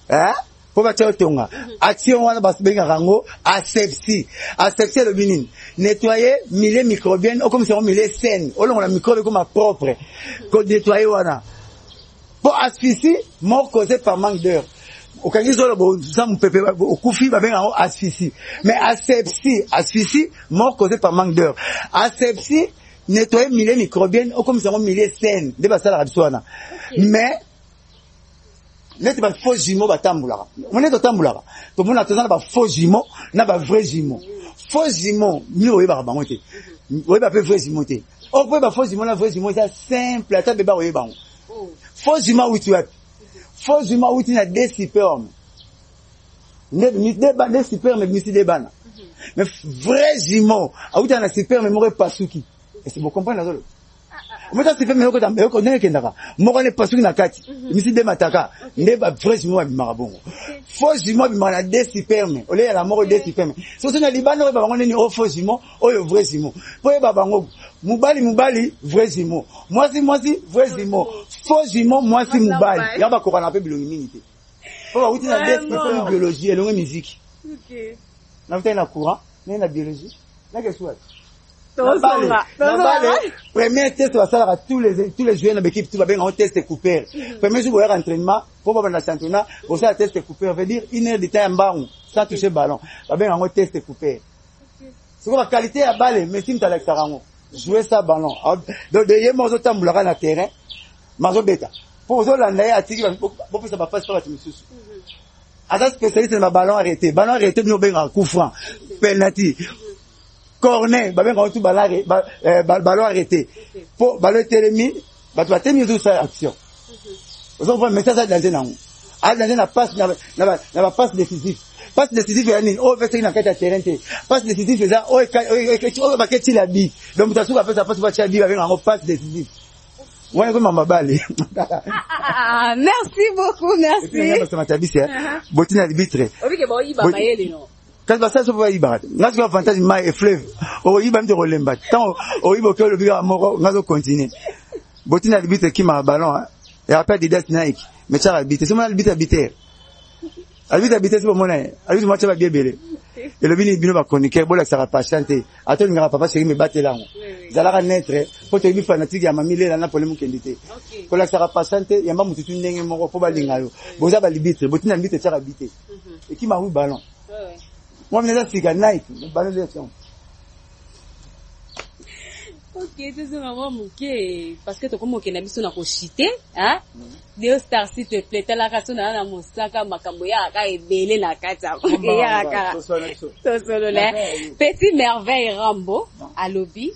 Hein? Pour bâtir au tonga. Action, on a bâti un rango, asepsie. Asepsie, le binin. Nettoyer, milieu microbienne, ou comme si on milieu saine. Ou là, on a microbe comme propre. Qu'on nettoyer, on a. Pour asphyxie, mort causée par manque d'heure. Au cas où ça me peut au koufi va bien en asphyxie. Mais asphyxie, mort causée par manque d'heure. Asepsie, nettoyer milieu microbienne, ou comme si on milieu saine. Débat ça la rabsoana. Mais, n'est pas faux jumeau, ba tambulara. On est au tambulara. Tout le monde a toujours ba faux jumeau, n'a pas vrai jumeau. Faux jumeau, mieux oui ba bangote. Oui ba vrai jumeau té. Au point ba faux jumeau, la vrai jumeau, c'est simple. Ata beba oui bango. Faux jumeau oui tu as. Faux jumeau oui tu n'as des spermes. Des spermes mais des bana. Mais vrai jumeau, oui tu as des spermes mais m'aurait pas souki. Est-ce que vous comprenez la zone? Moi ça c'est fait mais ko tambe ko ndenge kendaka. Moko ne pas souki na kati. Misi de mataka. Ndeba vrai jumeau bi marabongo. Faux jumeau bi mana des spermes. Ole ya la mort des spermes. So so na libano ba bango ni o faux jumeau, o yo vrai jumeau. Po ba bango mubali vrai jumeau. Moi si vrai jumeau. Faux jumeau moi si mubali. Ya ba ko na pe bilongi mingi te. Po ba wuti na des spermes biologie et longue musique. OK. Na vuta na courant, na biologie. Na que soit. Premier test va faire à tous les joueurs de l'équipe, tu vas bien en test couper. Premier jour à entraînement, pour pas dans le championnat, pour ça test couper, veut dire 1 heure de temps en bas sans toucher ballon. Va bien en test couper. C'est quoi la qualité à balle, mais si tu as l'extérieur, jouer ça ballon. Donc de hier mazo tambulaka na terrain, mazo beta. Pour zo l'année à tiki, pour ça va pas se faire à Timisus. Ata spécialiste dans ballon arrêté, nous bien en coup franc, penalty. Corner, bah bien quand tout ballon arrêté. Pour ballon télémi, bah tu vas terminer toute cette action. Vous avez un message dans un an. À dans un passe, n'a passe décisif. Passe décisif et ani, oh fait une enquête à terrain. Passe décisif et ça, oh bah qu'est-ce qu'il a dit. Donc tu as fait ça passe pas tu as dit avec un passe décisif. Ouais comme ma balle. Merci beaucoup, merci. Parce que ma tabi c'est bottine arbitre. Oui que bon il va mailler non. Quand ça se voit iba ngazi kwa fantasy mai e fleuve o iba mde rolemba tant o ibo ke le biga moko ngazo continuer botina arbitre qui ma ballon et après des dates Nike mais ça arbitre c'est mon arbitre c'est bon mon arbitre moi tu vas bien belé et le bino ba chroniqueur bola ça va pas chanter attends ngara papa chéri me battre là zalaka netre faut te bi fanatique ya mamile là na problème kendité ko la ça va pas chanter yamba mututu ndenge moko po balinga yo boza ba arbitre botina arbitre ça arbitre et qui m'a eu ballon. Moi, je suis Nike, ok, c'est vraiment mouké. Parce que tu comme on a mis sur la chité, hein? Deux stars, s'il te plaît, t'as la raison dans mon sac, ma camboya, et belé la cata. Petit merveille Rambo, à lobby.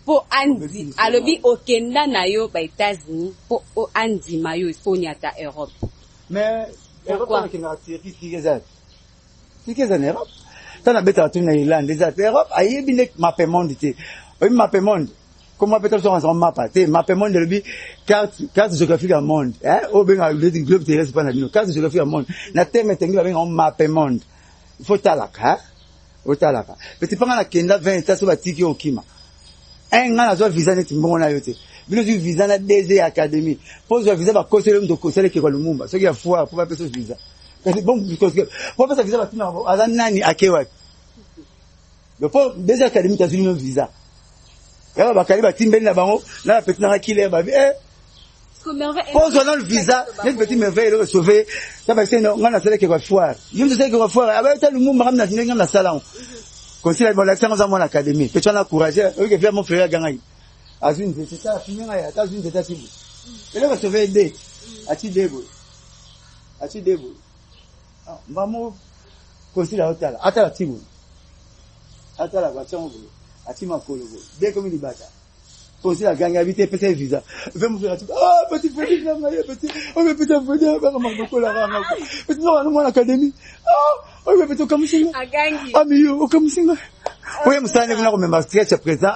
Pour Andy, à lobby au Kenya, nayo, aux États-Unis, pour Andy, mayo, il faut n'y avoir Europe. Mais, Europe, qui n'a tiré, c'est qu'est-ce en Europe? T'as la bête à tout en Irlande, les Europe, aïe, bien, mappe monde, oui, mappe monde. Comment peut-être sur un map, mappe monde, le carte géographique à monde, hein? Ou bien, le globe terrestre, pas la carte géographique à monde. La terre maintenant, avec un mappe monde. Il faut talaka, hein? Au talaka. Petit pas la Kenda 20 états sur la tiki au Kima. Un an, la visa n'est bon à yote. Bilo du visa na DZ Academy. Pose le visa, va causer l'homme de causer les Kekolumumba. Ce qui a foi, pour pas passer ce visa. Bon, parce que, pour passer visa, va tenir à nani à Kewak. Le pauvre, DZ Academy, t'as une visa. Et là, Bakali, va timber là-bas, là, la petite n'a qui l'air, bah, pose le visa, les petits merveilles, le sauver. Ça va être, on a celle qui va foire. Je me disais qu'il va foire. Ah, bah, t'as le monde, madame, dans la salon. Conseil, bon, l'accent dans mon académie. Petit, on a courageux. Oui, que faire mon frère Gangaï. Azune, c'est ça, finir, t'as une, c'est ça, c'est vous. Et là, va sauver des. Ati debo. Maman, conseil à hôtel. Attends, la tibu. Attends, la voiture, on veut. Ati ma kolo. Dès comme il bata. Conseil à Gangaï, habiter, peut-être visa. Fais mon frère, ah, petit, petit. Oh, mais putain, faut dire, on m'a beaucoup la rame. Petit, non, non, mon académie. Ah, oh, mais petit, comme si. Ah, mais yo, comme si. Oui, mais ça, on a même un sketch à présent.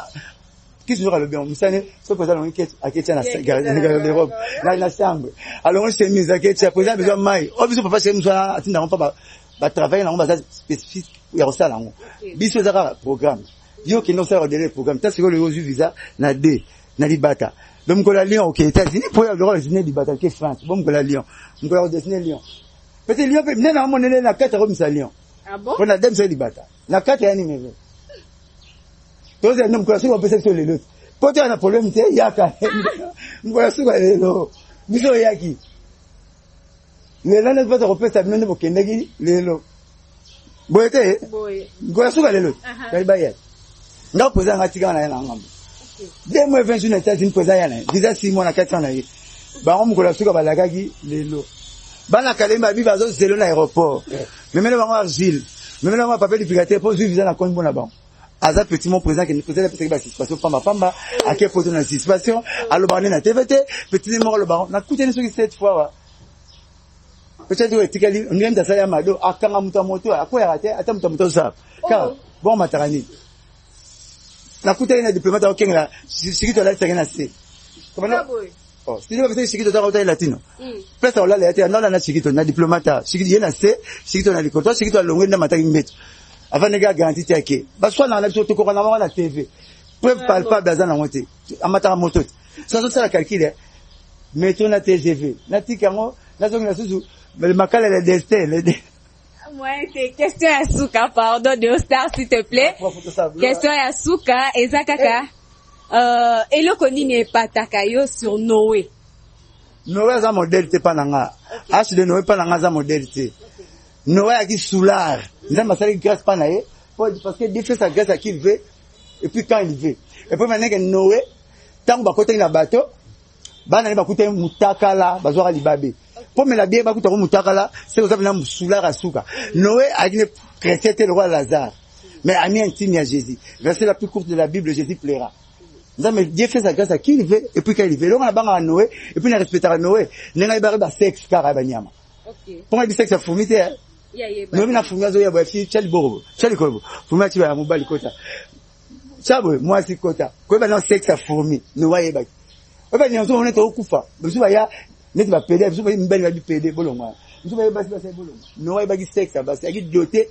qui se joue à le bien musane so présent on qui a qui tient la robe la chambre alors on chemise à qui tient présent besoin mai obiso papa chez musana atinda on pas ba travailler na on base spécifique ya osala ngo biso zaka programme yo qui non ça de programme ta c'est que le visa na D na libata donc ko la Lyon OK États-Unis pour le dessiner libata que France bon ko la Lyon ko dessiner Lyon peut-être Lyon peut na mon na 4 euros misali Lyon Ah bon? On a dem c'est libata na 4 ya ni meve tous les noms ko sur peut sur les autres peut être un problème c'est yaka ko sur les autres biso yaki les là ne pas te repéter ça même pour kendagi les autres boyete ko sur les autres kai baye nga poza nga tika na yana ngambo de mo 20 jours na États-Unis poza yana visa 6 mois na 400 na ye ba ngo mukola suka balakaki lelo bana kalemba bi bazo zelo na aéroport memele bango argile memele bango papier duplicateur pour visa na compte bona ba aza petit mon président qui nous faisait parce que ba situation pamba ake poto na situation alobane na TVT petit mo lo ba na kutene soki cette fois peut-être que tikali on vient d'asala mado akanga muta moto akoya raté ata muta ça car bon matarani na kuta ina diplomate au Kenya sikito la tsengena se comment oh sikito ba sikito ta kota latino place on la la ete na sikito na diplomate sikito yena se sikito na likoto sikito longo na mataki mbeto avant nega garantie yake ba swa na biso to ko na TV preuve palpable azana ngote amata moto ça ça la calcule meto na TGV na tikango na zongi na susu le makala le destin Ouais, c'est question à Souka, pardon, de Star, s'il te plaît. Question à Souka, Ezakaka. Elo koni n'est pas takayo sur Noé. Noé a un modèle, t'es pas nanga. H de Noé pas nanga, un modèle, t'es. Noé a qui soulard. Nous avons massacré grâce pas naé. Parce que Dieu fait sa grâce à qui il veut. Et puis quand il veut. Et puis maintenant que Noé, tant qu'on va côté un bateau, bah, on va côté un moutakala, bazoara libabe. Pour me la bien, bah, côté un moutakala, c'est comme ça que nous soulard à Souka. Noé a dit chrétien, le roi Lazare. Mais ami intime à Jésus. Verset la plus courte de la Bible, Jésus plaira. Mais Dieu fait sa grâce à qui il veut, et puis quand il veut. Donc on a banga à Noé, et puis on a respecté à Noé. N'enga ibaré ba sexe, car à Banyama. Pour moi, du sexe à fourmité, hein. Noé n'a fourmi à Zoya, bah, fille, Tchali Borobo, Tchali Kolobo. Fourmi à Tiba, à Moubali Kota. Chabou, moi, c'est Kota. Quoi, bah, non, sexe à fourmi. Noé, bah. Ouais, bah, nous, on est au Koufa. Vous voyez, n'est-ce pas pédé, vous voyez, une belle, va pédé, bolonga. Vous voyez, bah, c'est bolonga. Noé, bah, sexe, bah, c'est doté,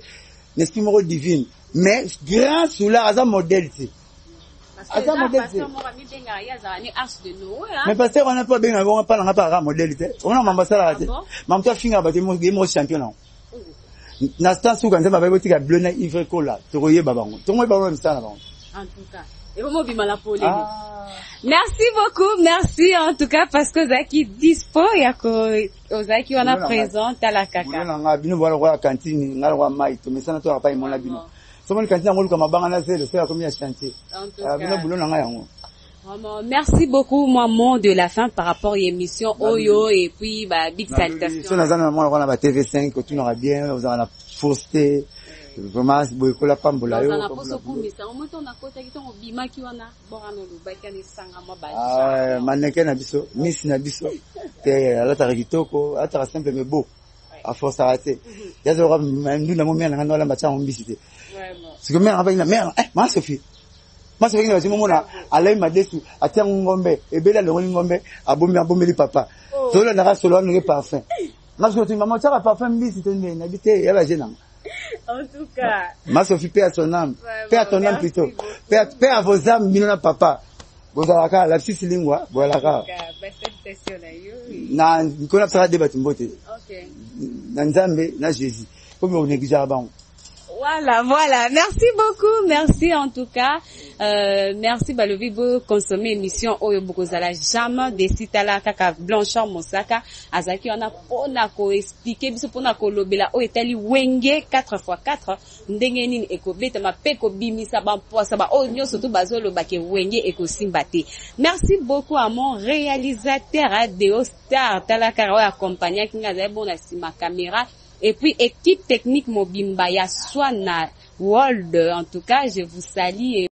n'est-ce pas, divine. Mais, grand sous là, à un modèle, c'est. Attends, modèle. Mais parce qu'on n'a pas bien, on n'a pas un modèle. On a un ambassadeur. Mais toi, finger, bah, t'es mon champion. N'astan sous quand ça va voter à bleu na ivre cola. Tu voyais babango. Tu vois babango ça là. En tout cas. Et comment bima la polémique. Merci beaucoup, merci en tout cas parce que Zaki dispo ya ko Ozaki on a présent à la kaka. On a bino voilà la cantine, ngala wa mai, to mesana to pas mon la bino. Somo cantine ngolu kama banga na c'est combien chantier. En tout cas. Bino boulot nga yango. Vraiment, merci beaucoup maman de la fin par rapport à l'émission Oyo et puis bah big salutation. Si on a on a TV5 que tout n'aura bien, on a posté vraiment beaucoup la pambola yo. Ah, mannequin na biso, miss na biso. Te ala ta kitoko, ata simple mais beau. À force à rater. Ya zo ndu na momia na ngala macha mbisite. Vraiment. C'est comme mère avec mère, ma Sophie. Ma Sophie na zimo mona alai madesu atia ngombe ebela le ngombe abomeli papa. Solo na solo na parfum. Ma Sophie maman t'a parfum mbisite na bité ya ba jena. En tout cas. Ma Sophie, paix à son âme. Paix à ton âme plutôt. Paix à vos âmes, minona papa. Vous avez la petite lingua, voilà. Na, qu'on a fait débat mbote. Ok. Na Nzambe, na Jésus. Comme on néglige avant. Voilà. Merci beaucoup. Merci en tout cas. Merci le vivo consommer émission Oyo Bokozala jamais décide à la kaka Blanchard Mosaka. Azaki on a pona ko expliquer biso pona ko lobela o etali wenge 4x4 ndenge nini ekobeta mapeko bimisa ba poisa ba o nyoso to bazolo bake wenge ekosimbate. Merci beaucoup à mon réalisateur Deo Star Talakara wa accompagner kinga za bona sima caméra. Et puis, équipe technique Mobimba, Yaswana World, en tout cas, je vous salue.